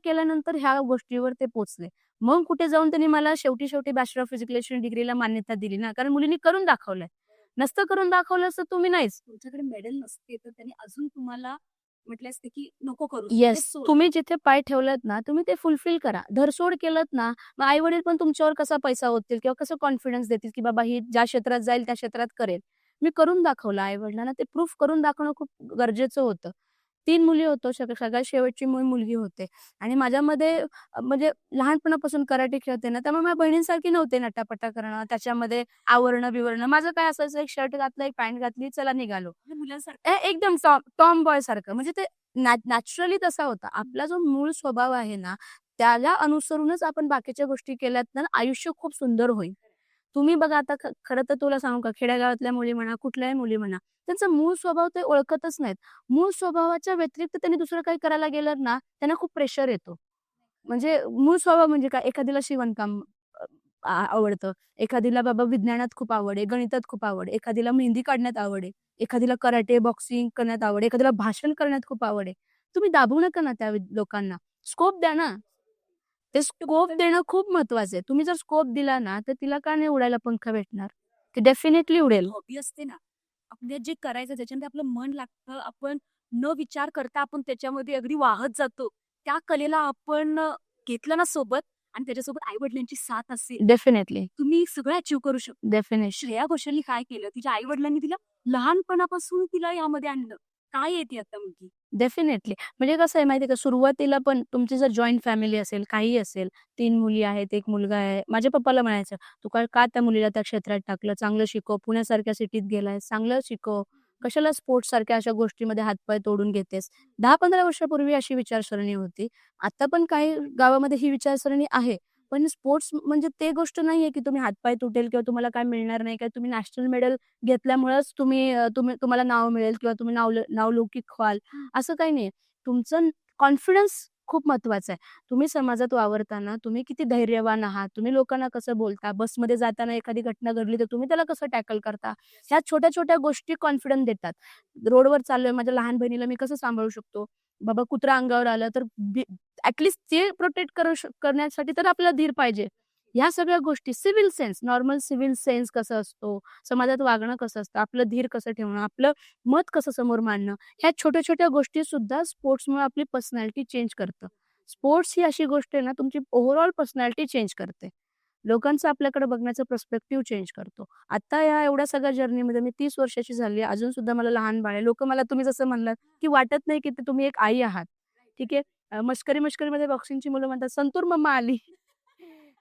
केल्यानंतर ह्या गोष्टीवर ते पोहोचले. मग कुठे जाऊन त्यांनी मला शेवटी बॅचलर ऑफ फिजिकल एज्युकेशन डिग्रीला मान्यता दिली ना, कारण मुलींनी करून दाखवलंय. नसतं करून दाखवलं असतं तुम्ही नाहीच. तुमच्याकडे मेडल नसते तर त्यांनी अजून तुम्हाला म्हटले असते की नको करू येस. तुम्ही जिथे पाय ठेवलेत ना, तुम्ही ते फुलफिल करा. धरसोड केलत ना, मग आई-वडील पण तुमच्यावर कसा पैसा ओततील किंवा कसं कॉन्फिडन्स देतील, की बाबा ही ज्या क्षेत्रात जाईल त्या क्षेत्रात करेल. मी करून दाखवलं आई-वडिलांना. ते प्रूफ करून दाखवणं खूप गरजेचं होतं. 3 मुली होतो. सगळ्यात शेवटची मुलगी होते आणि माझ्यामध्ये म्हणजे लहानपणापासून कराटे खेळते ना, त्यामुळे माझ्या बहिणींसारखी नव्हते नटापटा करणं, त्याच्यामध्ये आवरणं-बिवरणं. माझं काय असायचं, एक शर्ट घातलं, एक पॅन्ट घातली, चला निघालो. मुलांसारखं एकदम टॉम बॉय सारखं. म्हणजे ते नॅचरली तसा होता. आपला जो मूळ स्वभाव आहे ना, त्याला अनुसरूनच आपण बाकीच्या गोष्टी केल्यात ना, आयुष्य खूप सुंदर होईल. तुम्ही बघा आता खरं तर तुला सांगू का, खेड्यागावातल्या मुली म्हणा, कुठल्याही मुली म्हणा, त्यांचा मूळ स्वभाव ते ओळखतच नाहीत. मूळ स्वभावाच्या व्यतिरिक्त त्यांनी दुसरं काही करायला गेलं ना, त्यांना खूप प्रेशर येतो. म्हणजे मूळ स्वभाव म्हणजे काय, एखादीला शिवणकाम आवडतं, एखादीला बाबा विज्ञानात खूप आवड आहे, गणितात खूप आवड आहे, एखादीला मेहंदी काढण्यात आवड आहे, एखादीला कराटे, बॉक्सिंग करण्यात आवड आहे, एखादीला भाषण करण्यात खूप आवड आहे. तुम्ही दाबू नका ना त्या लोकांना. स्कोप द्या ना. ते स्कोप देणं खूप महत्वाचं आहे. तुम्ही जर स्कोप दिला ना, तर तिला का नाही उडायला पंख भेटणार? ती डेफिनेटली उडेल. हॉबी असते ना, आपल्याला जे करायचं त्याच्यामध्ये आपलं मन लागतं. आपण न विचार करता आपण त्याच्यामध्ये अगदी वाहत जातो. त्या कलेला आपण घेतलं ना सोबत आणि त्याच्यासोबत आई-वडिलांची साथ असेल, डेफिनेटली, तुम्ही सगळं अचीव्ह करू शकता. डेफिनेटली. श्रेया घोषालनी काय केलं? तिच्या आई-वडिलांनी तिला लहानपणापासून तिला यामध्ये आणलं. काय आहे ती आता मुलगी? डेफिनेटली. म्हणजे कसं आहे माहिती आहे का, सुरुवातीला पण तुमची जर जॉइंट फॅमिली असेल, काही असेल, 3 मुली आहेत, 1 मुलगा आहे. माझ्या पप्पाला म्हणायचं, "तू का त्या मुलीला त्या क्षेत्रात टाकलं? चांगलं शिकव. पुण्यासारख्या सिटीत गेलायस, चांगलं शिकव. कशाला स्पोर्ट्ससारख्या अशा गोष्टीमध्ये हातपाय तोडून घेतेस?" 10-15 वर्षापूर्वी अशी विचारसरणी होती. आता पण काही गावामध्ये ही विचारसरणी आहे. पण स्पोर्ट्स म्हणजे ते गोष्ट नाहीये, की तुम्ही हातपाय तुटेल किंवा तुम्हाला काय मिळणार नाही, काय तुम्ही नॅशनल मेडल घेतल्यामुळेच तुम्हाला नाव मिळेल किंवा तुम्ही नावलौकिक व्हाल. असं काही नाही. तुमचं कॉन्फिडन्स खूप महत्वाचा आहे. तुम्ही समाजात वावरताना तुम्ही किती धैर्यवान आहात, तुम्ही लोकांना कसं बोलता, बसमध्ये जाताना एखादी घटना घडली तर तुम्ही त्याला कसं टॅकल करता. ह्या छोट्या-छोट्या गोष्टी कॉन्फिडन्स देतात. रोडवर चाललोय, माझ्या लहान बहिणीला मी कसं सांभाळू शकतो. बाबा कुत्रा अंगावर आलं तर ते प्रोटेक्ट करण्यासाठी तर आपल्याला धीर पाहिजे. ह्या सगळ्या गोष्टी civil sense, normal civil sense कसं असतो, समाजात वागणं कसं असतं, आपलं धीर कसं ठेवणं, आपलं मत कसं समोर मांडणं, ह्या छोट्या-छोट्या गोष्टी सुद्धा स्पोर्ट्समुळे आपली पर्सनॅलिटी चेंज करतं. स्पोर्ट्स ही अशी गोष्ट आहे ना, तुमची ओव्हरऑल पर्सनॅलिटी चेंज करते. लोकांचं आपल्याकडे बघण्याचा पर्स्पेक्टिव्ह चेंज करतो. आता या एवढ्या सगळ्या जर्नीमध्ये मी 30 वर्षाची झाली आहे. अजून सुद्धा मला लहान बाळ आहे. लोकं मला तुम्ही जसं म्हणलात, की वाटत नाही की ते तुम्ही एक आई आहात. ठीक आहे. मस्करी-मस्करीमध्ये बॉक्सिंगची मुलं म्हणतात, "संतूर मम्मा आली."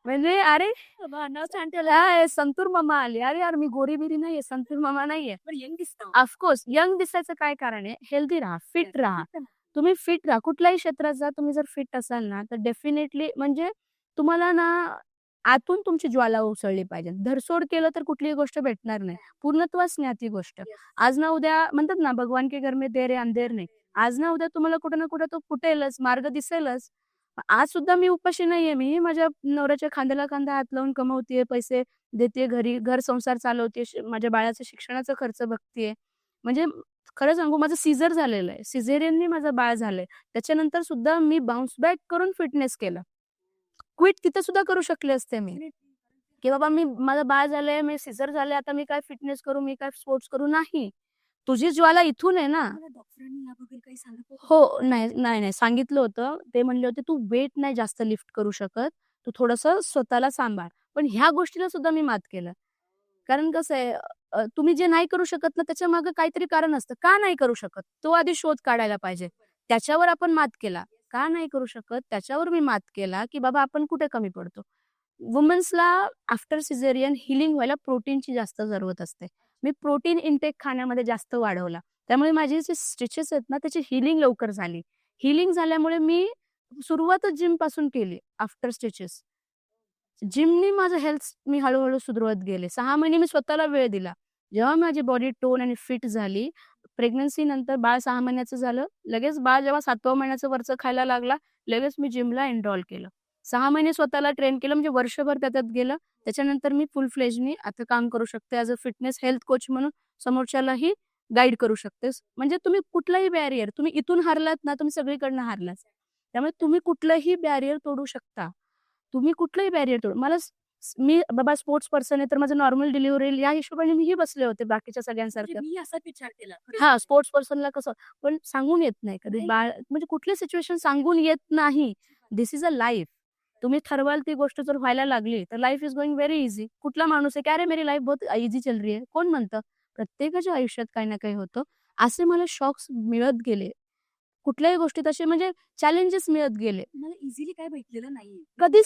म्हणजे अरे बाबा नाव छान ठेवलं. काय संतूर मम्मा आली. अरे यार मी गोरी-बिरी नाहीये, संतूर मम्मा नाहीये. पण यंग दिसतं. ऑफकोर्स यंग दिसायचं काय कारण आहे? हेल्दी राहा, फिट राहा. तुम्ही फिट राहा. कुठल्याही क्षेत्रात जा, तुम्ही जर फिट असाल ना, तर डेफिनेटली म्हणजे तुम्हाला ना आतून तुमची ज्वाला उसळली पाहिजे. धरसोड केलं तर कुठलीही गोष्ट भेटणार नाही. पूर्णत्वास न्या ती गोष्ट. आज ना उद्या म्हणतात ना, भगवान के घर में देर है अंधेर नहीं. आज ना उद्या तुम्हाला कुठे ना कुठे तो फुटेलच, मार्ग दिसेलच. आज सुद्धा मी उपाशी नाहीये. मी माझ्या नवऱ्याच्या खांद्याला खांदा हात लावून कमवतेय, पैसे देतेय घरी, घर संसार चालवतेय, माझ्या बाळाच्या शिक्षणाचा खर्च बघतेय. म्हणजे खरं सांगू माझं सीझर झालेलं आहे. सिझेरियननी माझं बाळ झालंय. त्याच्यानंतर सुद्धा मी बाउन्स बॅक करून फिटनेस केलं. क्विट तिथं सुद्धा करू शकले असते मी, की बाबा माझं बाळ झालंय, मी सीझर झालंय, आता मी काय फिटनेस करू, मी काय स्पोर्ट्स करू? नाही. तुझी ज्वाला इथून आहे ना. मला डॉक्टरांनी याबद्दल काही सांगितलं होतं? हो. नाही सांगितलं होतं. ते म्हणले होते, "तू वेट नाही जास्त लिफ्ट करू शकत. तू थोडंसं स्वतःला सांभाळ." पण ह्या गोष्टीला सुद्धा मी मात केलं. कारण कसं आहे तुम्ही जे नाही करू शकत ना, त्याच्यामागे काहीतरी कारण असतं. का नाही करू शकत? तो आधी शोध काढायला पाहिजे. त्याच्यावर आपण मात केला. का नाही करू शकत? त्याच्यावर मी मात केला, की बाबा आपण कुठे कमी पडतो. वुमन्सला आफ्टर सिझेरियन हीलिंग व्हायला प्रोटीनची जास्त जरूरत असते. मी प्रोटीन इंटेक खाण्यामध्ये जास्त वाढवला. त्यामुळे माझे जे स्टिचेस आहेत ना, त्याची हीलिंग लवकर झाली. हीलिंग झाल्यामुळे मी सुरुवातच जिमपासून केली आफ्टर स्टिचेस. जिमनी माझं हेल्थ मी हळू-हळू सुधारत गेले. 6 महिने मी स्वतःला वेळ दिला. जेव्हा माझी बॉडी टोन आणि फिट झाली, प्रेग्नन्सी नंतर बाळ 6 महिन्याचं झालं. लगेच बाळ जेव्हा 7व्या महिन्याचं वरचं खायला लागला, लगेच मी जिमला एनरॉल केलं. 6 महिने स्वतःला ट्रेन केलं म्हणजे वर्षभर त्याच्यात गेलं. त्याच्यानंतर मी फुल फ्लेजनी आता काम करू शकते as a fitness health coach म्हणून समोरच्यालाही गाईड करू शकतेस. म्हणजे तुम्ही कुठलाही बॅरियर तुम्ही इथून हारलात ना, तुम्ही सगळीकडनं हारलाच. त्यामुळे तुम्ही कुठलंही बॅरियर तोडू शकता. तुम्ही कुठलंही बॅरियर तोडू मला मी बाबा स्पोर्ट्स पर्सन आहे, तर माझं नॉर्मल डिलिव्हरी होईल या हिशोबाने मीही बसले होते बाकीच्या म्हणजे सगळ्यांसारखं. मी असा विचार केला. हां, स्पोर्ट्स पर्सनला कसं पण सांगून येत नाही कधी बाळ म्हणजे कुठली सिच्युएशन सांगून येत नाही. This is a life. तुम्ही ठरवाल ती गोष्ट जर व्हायला लागली, तर life is going very easy. कुठला माणूस आहे, की "अरे मेरी लाईफ बहुत ईझी चल रही है." कोण म्हणतं? प्रत्येकाच्या आयुष्यात काही ना काही होतं. असे मला शॉक्स मिळत गेले. कुठल्याही गोष्टीत असे म्हणजे चॅलेंजेस मिळत गेले. मला इझिली काय भेटलेलं नाहीये. कधी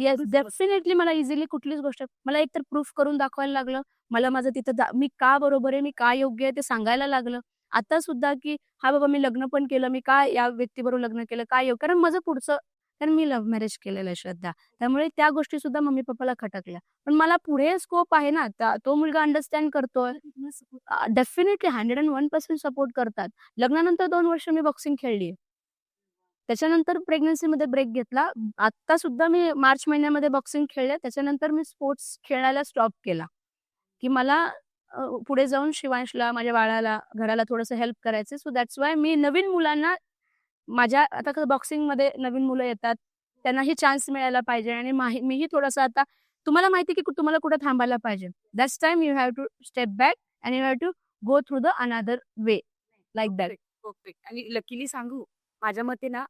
येस डेफिनेटली मला इझिली कुठलीच गोष्ट मला एकतर प्रूफ करून दाखवायला लागलं. मला माझं तिथं मी का बरोबर आहे, मी का योग्य आहे ते सांगायला लागलं. आता सुद्धा की "हां बाबा मी लग्न पण केलं, मी का या व्यक्तीबरोबर लग्न केलं, काय कारण माझं पुढचं कारण मी लव्ह मॅरेज केलेलं आहे श्रद्धा. त्यामुळे त्या गोष्टी सुद्धा मम्मी पप्पाला खटकल्या. पण मला पुढे स्कोप आहे ना, तो मुलगा अंडरस्टँड करतोय. डेफिनेटली 101% सपोर्ट करतात. लग्नानंतर 2 वर्ष मी बॉक्सिंग खेळली. त्याच्यानंतर प्रेग्नन्सीमध्ये ब्रेक घेतला. आता सुद्धा मी मार्च महिन्यामध्ये बॉक्सिंग खेळले. त्याच्यानंतर मी स्पोर्ट्स खेळायला स्टॉप केला, की मला पुढे जाऊन शिवांशला, माझ्या बाळाला, घराला थोडंसं हेल्प करायचं. सो दॅट्स व्हाय मी नवीन मुलांना माझ्या आता कसं बॉक्सिंगमध्ये नवीन मुलं येतात, त्यांनाही चान्स मिळायला पाहिजे आणि मीही थोडंसं आता तुम्हाला माहिती आहे की तुम्हाला कुठे थांबायला पाहिजे. That's time you have to step back and you have to go through the another way like that. Perfect. आणि लकीली सांगू, माझ्या मते ना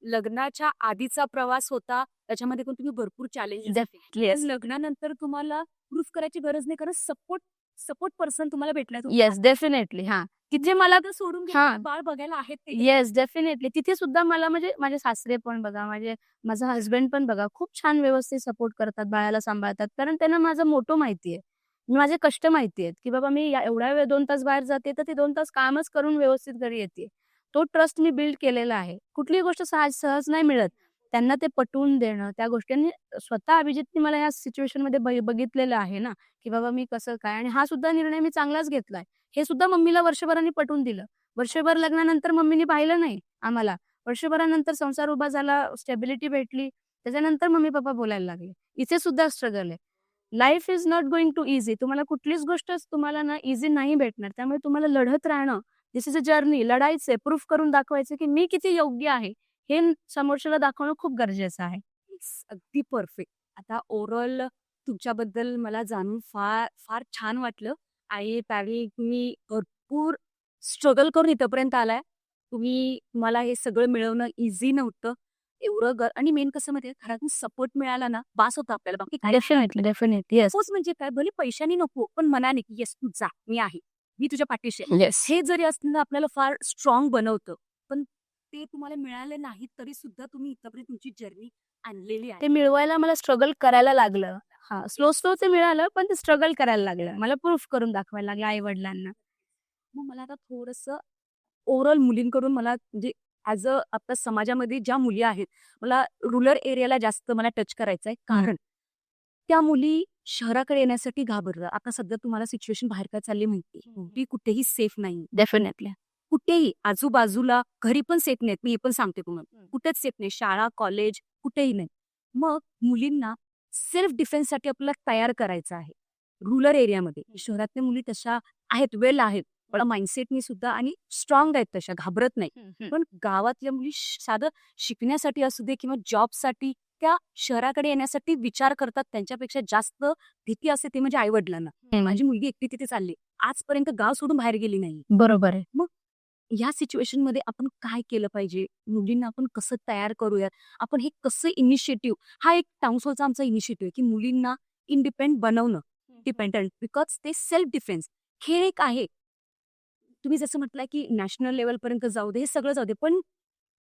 लग्नाच्या आधीचा प्रवास होता, त्याच्यामध्ये पण तुम्ही भरपूर चॅलेंजेस येस. लग्नानंतर तुम्हाला प्रूफ करायची गरज नाही, कारण सपोर्ट सपोर्ट पर्सन तुम्हाला भेटलाय. Yes, definitely. हां. तिथे मला तर सोडून हां. बाळ बघायला आहेत ते. Yes, definitely. तिथे सुद्धा मला म्हणजे माझे सासरे पण बघा, माझा हसबंड पण बघा, खूप छान व्यवस्थित सपोर्ट करतात, बाळाला सांभाळतात. कारण त्यांना माझं मोटो माहिती आहे. माझे कष्ट माहिती आहेत, की बाबा मी एवढा वेळ 2 तास बाहेर जाते, तर ते 2 तास कामच करून व्यवस्थित घरी येते. तो ट्रस्ट मी बिल्ड केलेला आहे. कुठलीही गोष्ट सहज नाही मिळत. त्यांना ते पटवून देणं, त्या गोष्टींनी स्वतः अभिजितनी मला ह्या सिच्युएशनमध्ये बघितलेलं आहे ना, की बाबा मी कसं काय आणि हा सुद्धा निर्णय मी चांगलाच घेतलाय. हे सुद्धा मम्मीला वर्षभराने पटवून दिलं. वर्षभर लग्नानंतर मम्मीने पाहिलं नाही आम्हाला. वर्षभरानंतर संसार उभा झाला, स्टॅबिलिटी भेटली. त्याच्यानंतर मम्मी-पप्पा बोलायला लागले. इथे सुद्धा स्ट्रगल आहे. Life is not going to easy. तुम्हाला कुठलीच गोष्ट तुम्हाला ना ईझी नाही भेटणार. त्यामुळे तुम्हाला लढत राहणं, धिस इज अ जर्नी. लढायचंय, प्रूफ करून दाखवायचं, की मी किती योग्य आहे, हे समोरच्याला दाखवणं खूप गरजेचं आहे. अगदी परफेक्ट. आता ओव्हरऑल तुमच्याबद्दल मला जाणून फार फार छान वाटलं. आणि त्यावेळी तुम्ही भरपूर स्ट्रगल करून इथपर्यंत आलाय. तुम्हाला हे सगळं मिळवणं इझी नव्हतं. एवढं आणि मेन कसं माहितीये, घरातून सपोर्ट मिळाला ना, बास होतं आपल्याला. बाकी काय डेफिनेटली. येस. सपोज म्हणजे काय, भले पैशाने नको, पण मनाने, की येस तू जा, मी आहे, मी तुझ्या पाठीशी आहे. येस. हे जरी असलं ना, आपल्याला फार स्ट्रॉंग बनवतं. पण ते तुम्हाला मिळाले नाही तरी सुद्धा तुम्ही इथपर्यंत तुमची जर्नी आणलेली आहे. ते मिळवायला मला स्ट्रगल करायला लागलं. हां, स्लो ते मिळालं, पण ते स्ट्रगल करायला लागलं. मला प्रूफ करून दाखवायला लागलं आई-वडिलांना. मग मला आता थोडंसं ओव्हरऑल मुलींकडून मला म्हणजे ॲज अ आता समाजामध्ये ज्या मुली आहेत, मला रुरल एरियाला जास्त मला टच करायचं आहे. कारण त्या मुली शहराकडे येण्यासाठी घाबरतात. आता सध्या तुम्हाला सिच्युएशन बाहेर काय चालली माहिती आहे. मुली कुठेही सेफ नाही. डेफिनेटली. कुठेही आजूबाजूला घरी पण सेफ नाहीत. मी हे पण सांगते तुम्हाला. कुठेच सेफ नाही. शाळा, कॉलेज कुठेही नाही. मग मुलींना सेल्फ डिफेन्ससाठी आपल्याला तयार करायचं आहे. रुरल एरियामध्ये. शहरातल्या मुली तशा आहेत, वेल आहेत. पण माइंडसेटनी सुद्धा आणि स्ट्रॉंग आहेत, तशा घाबरत नाही. पण गावातल्या मुली साधं शिकण्यासाठी असू दे किंवा जॉबसाठी त्या शहराकडे येण्यासाठी विचार करतात. त्यांच्यापेक्षा जास्त भीती असते ती म्हणजे आई-वडिलांना. माझी मुलगी एकटी तिथे चालली. आजपर्यंत गाव सोडून बाहेर गेली नाही. बरोबर आहे. मग या सिच्युएशनमध्ये आपण काय केलं पाहिजे? मुलींना आपण कसं तयार करूयात? आपण हे कसं इनिशिएटिव्ह, हा एक टाउन्सहॉलचा आमचा इनिशिएटिव्ह आहे, की मुलींना इंडिपेंडंट बनवणं. डिपेंडंट बिकॉज ते सेल्फ डिफेन्स. खेळ एक आहे. तुम्ही जसं म्हटलंय, की नॅशनल लेव्हलपर्यंत जाऊ दे, हे सगळं जाऊ दे. पण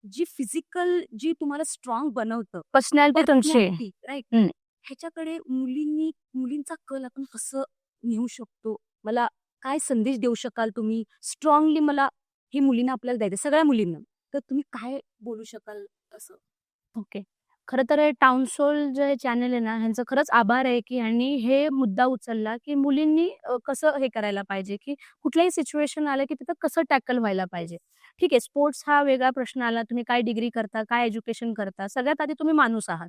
जी फिजिकल जी तुम्हाला स्ट्रॉंग बनवतं, पर्सनॅलिटी तुमची. राईट, हं. ह्याच्याकडे मुलींचा कल आपण कसं नेऊ शकतो? मला काय संदेश देऊ शकाल तुम्ही? स्ट्रॉंगली मला हे मुलींना आपल्याला द्यायचं, सगळ्या मुलींना. तर तुम्ही काय बोलू शकाल असं? ओके. खरं तर हे टाउनसोल जे चॅनल आहे ना, ह्यांचं खरंच आभार आहे, की ह्यांनी हे मुद्दा उचलला, की मुलींनी कसं हे करायला पाहिजे, की कुठल्याही सिच्युएशन आलं, की तिथं कसं टॅकल व्हायला पाहिजे. ठीक आहे, स्पोर्ट्स हा वेगळा प्रश्न आला. तुम्ही काय डिग्री करता, काय एज्युकेशन करता, सगळ्यात आधी तुम्ही माणूस आहात.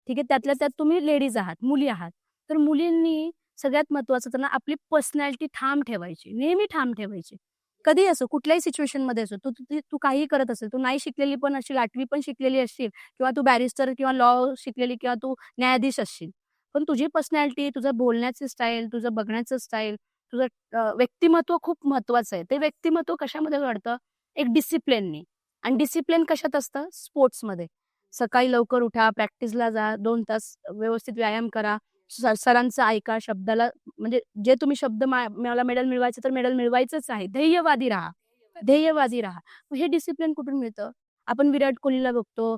ठीक आहे, त्यातल्या त्यात तुम्ही लेडीज आहात, मुली आहात. तर मुलींनी सगळ्यात महत्त्वाचं तर ना आपली पर्सनॅलिटी ठाम ठेवायची, नेहमी ठाम ठेवायची. कधीही असो, कुठल्याही सिच्युएशनमध्ये असो, तू काहीही करत असेल, तू नाही शिकलेली पण असशील, 8वी पण शिकलेली असशील किंवा तू बॅरिस्टर किंवा लॉ शिकलेली किंवा तू न्यायाधीश असशील. पण तुझी पर्सनॅलिटी, तुझं बोलण्याचं स्टाईल, तुझं बघण्याचं स्टाईल, तुझं व्यक्तिमत्व खूप महत्त्वाचं आहे. ते व्यक्तिमत्व कशामध्ये घडतं? एक डिसिप्लिननी. आणि डिसिप्लिन कशात असतं? स्पोर्ट्समध्ये. सकाळी लवकर उठा, प्रॅक्टिसला जा, 2 तास व्यवस्थित व्यायाम करा, सरांचं ऐका, शब्दाला म्हणजे जे तुम्ही शब्द मला मेडल मिळवायचं तर मेडल मिळवायचंच आहे. ध्येयवादी राहा, ध्येयवादी राहा. मग हे डिसिप्लिन कुठून मिळतं? आपण विराट कोहलीला बघतो,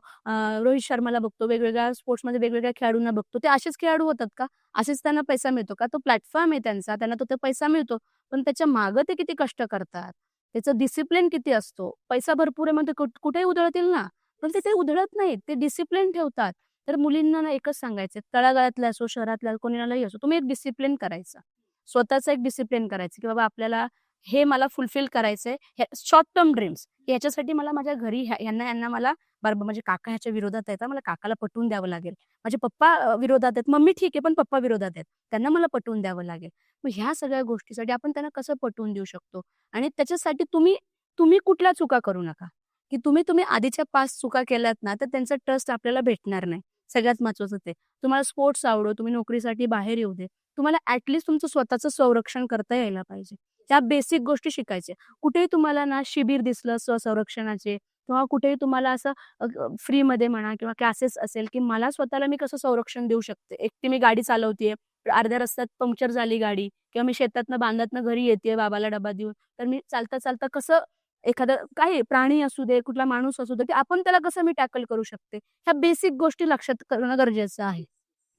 रोहित शर्माला बघतो, वेगवेगळ्या स्पोर्ट्समध्ये वेगवेगळ्या खेळाडूंना बघतो. ते असेच खेळाडू होतात का? असेच त्यांना पैसा मिळतो का? तो प्लॅटफॉर्म आहे त्यांचा, त्यांना तो पैसा मिळतो. पण त्याच्या मागं ते किती कष्ट करतात, त्याचं डिसिप्लिन किती असतो. पैसा भरपूर आहे मग ते कुठेही उधळतील ना. पण ते उधळत नाहीत, ते डिसिप्लिन ठेवतात. तर मुलींना ना एकच सांगायचं, तळागाळातल्या असो, शहरातल्या कोणालाही असो, तुम्ही एक डिसिप्लिन करायचा. स्वतःचा एक डिसिप्लिन करायचं, की बाबा आपल्याला हे मला फुलफिल करायचंय. Short term dreams. ह्याच्यासाठी मला माझ्या घरी ह्यांना मला बरोबर माझे काका ह्याच्या विरोधात आहेत मला काकाला पटवून द्यावं लागेल. माझे पप्पा विरोधात आहेत. मम्मी ठीक आहे, पण पप्पा विरोधात आहेत. त्यांना मला पटवून द्यावं लागेल. मग ह्या सगळ्या गोष्टीसाठी आपण त्यांना कसं पटवून देऊ शकतो? आणि त्याच्यासाठी तुम्ही तुम्ही कुठल्या चुका करू नका, की तुम्ही आधीच्या 5 चुका केल्यात ना, तर त्यांचा ट्रस्ट आपल्याला भेटणार नाही. सगळ्यात महत्त्वाचं ते. तुम्हाला स्पोर्ट्स आवडो, तुम्ही नोकरीसाठी बाहेर येऊ दे. तुम्हाला तुमचं स्वतःचं संरक्षण करता यायला पाहिजे. त्या बेसिक गोष्टी शिकायच्या. कुठेही तुम्हाला ना शिबिर दिसलं स्वसंरक्षणाचे किंवा कुठेही तुम्हाला असं फ्रीमध्ये म्हणा किंवा क्लासेस असेल, की मला स्वतःला मी कसं संरक्षण देऊ शकते. एकटी मी गाडी चालवतीये, अर्ध्या रस्त्यात पंक्चर झाली गाडी किंवा मी शेतातनं बांधातनं घरी येतेय बाबाला डबा देऊन, तर मी चालता-चालता कसं एखादं काही प्राणी असू दे, कुठला माणूस असू दे, की आपण त्याला कसं मी टॅकल करू शकते. ह्या बेसिक गोष्टी लक्षात करणं गरजेचं आहे.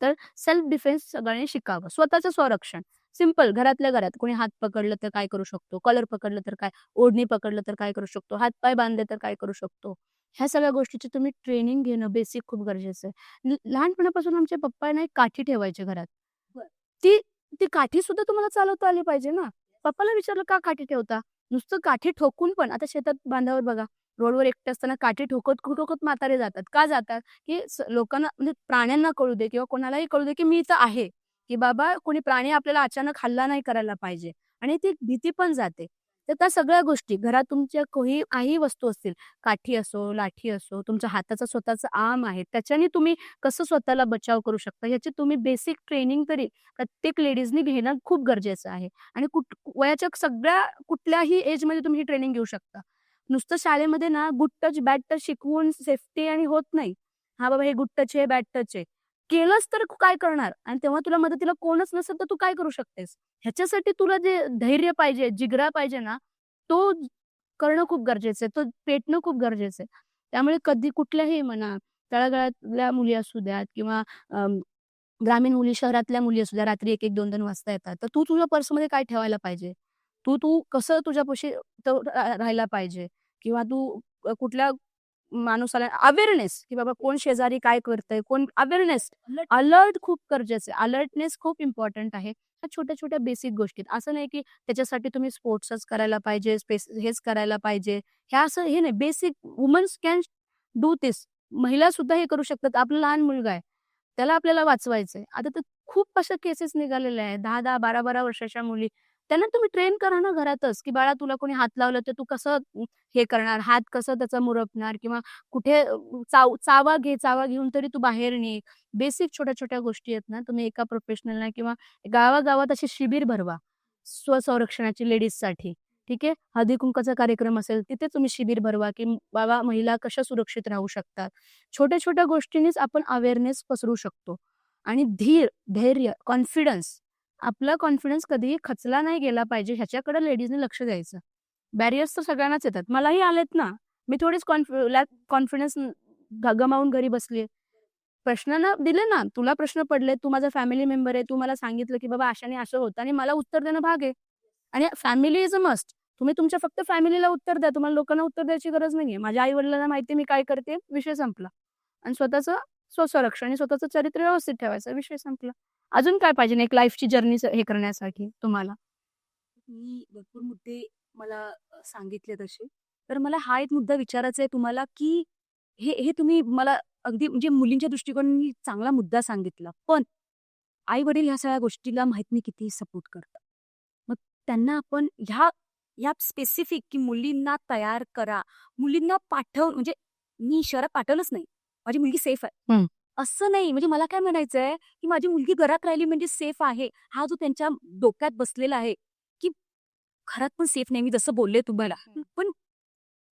तर सेल्फ डिफेन्स सगळ्यांनी शिकावं. स्वतःचं संरक्षण. सिंपल घरातल्या घरात कोणी हात पकडलं तर काय करू शकतो, कॉलर पकडलं तर काय, ओढणी पकडलं तर काय करू शकतो, हात-पाय बांधले तर काय करू शकतो. ह्या सगळ्या गोष्टीची तुम्ही ट्रेनिंग घेणं बेसिक खूप गरजेचं आहे. लहानपणापासून आमचे पप्पा ना एक काठी ठेवायचे घरात. ती ती काठी सुद्धा तुम्हाला चालवता आली पाहिजे ना. पप्पाला विचारलं, "का काठी ठेवता?" नुसतं काठी ठोकून पण आता शेतात बांधावर बघा, रोडवर एकटे असताना काठी ठोकत म्हातारे जातात. का जातात? की लोकांना म्हणजे प्राण्यांना कळू दे किंवा कोणालाही कळू दे, की मी इथं आहे. की बाबा कोणी प्राणी आपल्याला अचानक हल्ला नाही करायला पाहिजे आणि ती भीती पण जाते. तर त्या सगळ्या गोष्टी घरात तुमच्या काही वस्तू असतील, काठी असो, लाठी असो, तुमच्या हाताचा स्वतःचा आर्म आहे, त्याच्याने तुम्ही कसं स्वतःला बचाव करू शकता, याची तुम्ही बेसिक ट्रेनिंग तरी प्रत्येक लेडीजनी घेणं खूप गरजेचं आहे. आणि वयाच्या सगळ्या कुठल्याही एजमध्ये तुम्ही ही ट्रेनिंग घेऊ शकता. नुसतं शाळेमध्ये ना गुड टच, बॅड टच शिकवून सेफ्टी आणि होत नाही. हां बाबा हे गुड टच आहे, बॅड टच आहे. केलंच तर काय करणार? आणि तेव्हा तुला मदतीला कोणच नसेल तर तू काय करू शकतेस? ह्याच्यासाठी तुला जे धैर्य पाहिजे, जिगरा पाहिजे ना, तो करणं खूप गरजेचं आहे. तो पेटणं खूप गरजेचं आहे. त्यामुळे कधी कुठल्याही म्हणा, तळागाळातल्या मुली असू द्यात किंवा ग्रामीण मुली, शहरातल्या मुली असू द्या, रात्री 1-1, 2-2 वाजता येतात. तर तू तुझ्या पर्समध्ये काय ठेवायला पाहिजे? तू तू कसं तुझ्यापाशी तो राहायला पाहिजे? किंवा तू कुठल्या माणूस अवेअरनेस, की बाबा कोण शेजारी काय करतंय, कोण अवेअरनेस, अलर्ट खूप गरजेचं आहे. अलर्टनेस खूप इम्पॉर्टंट आहे. ह्या छोट्या-छोट्या बेसिक गोष्टी असं नाही, की त्याच्यासाठी तुम्ही स्पोर्ट्सच करायला पाहिजे, हेच करायला पाहिजे. ह्या असं हे नाही. Basic womens can do this. महिला सुद्धा हे करू शकतात. आपला लहान मुलगा आहे. त्याला आपल्याला वाचवायचंय. आता तर खूप अशा केसेस निघालेल्या आहेत. 10-10, 12-12 वर्षाच्या मुली. त्यांना तुम्ही ट्रेन करा ना घरातच, की बाळा तुला कोणी हात लावला तर तू कसं हे करणार, हात कसं त्याचा मुरपणार किंवा कुठे चावा घे, चावा घेऊन तरी तू बाहेर निघ. बेसिक छोट्या-छोट्या गोष्टी आहेत ना, तुम्ही एका प्रोफेशनलला किंवा गावागावात असे शिबिर भरवा, स्वसंरक्षणाची लेडीजसाठी. ठीक आहे. हळदी-कुंकवाचा कार्यक्रम असेल, तिथे तुम्ही शिबिर भरवा, की बाबा महिला कशा सुरक्षित राहू शकतात. छोट्या-छोट्या गोष्टींनीच आपण अवेअरनेस पसरू शकतो. आणि धैर्य, कॉन्फिडन्स. आपला कॉन्फिडन्स कधीही खचला नाही गेला पाहिजे ह्याच्याकडे लेडीजने लक्ष द्यायचं. बॅरियर्स तर सगळ्यांनाच येतात. मलाही आलेत ना. मी थोडीच कॉन्फिडन्स गमावून घरी बसलीये. प्रश्न ना दिले ना, तुला प्रश्न पडले, तू माझा फॅमिली मेंबर आहे, तू मला सांगितलं, की बाबा अशाने असं होतं आणि मला उत्तर देणं भाग आहे. आणि फॅमिली इज अ मस्ट. तुम्ही तुमच्या फक्त फॅमिलीला उत्तर द्या. तुम्हाला लोकांना उत्तर द्यायची गरज नाहीये. माझ्या आई-वडिलांना माहिती मी काय करते, विषय संपला. आणि स्वतःचं स्वसंरक्षण आणि स्वतःचं चरित्र व्यवस्थित ठेवायचं, विषय संपला. अजून काय पाहिजे एक लाईफची जर्नी हे करण्यासाठी तुम्हाला? तुम्ही भरपूर मुद्दे मला सांगितले तसे. तर मला हा एक मुद्दा विचारायचा आहे तुम्हाला, की हे हे तुम्ही मला अगदी म्हणजे मुलींच्या दृष्टिकोनाने चांगला मुद्दा सांगितला. पण आई-वडील ह्या सगळ्या गोष्टीला माहीत नाही किती सपोर्ट करतात. मग त्यांना आपण ह्या स्पेसिफिक की मुलींना तयार करा, मुलींना म्हणजे मी शहरात पाठवलंच नाही. माझी मुलगी सेफ आहे. हं. असं नाही म्हणजे मला काय म्हणायचंय, की माझी मुलगी घरात राहिली म्हणजे सेफ आहे. हा जो त्यांच्या डोक्यात बसलेला आहे, की घरात पण सेफ नाही. मी जसं बोलले तुम्हाला. पण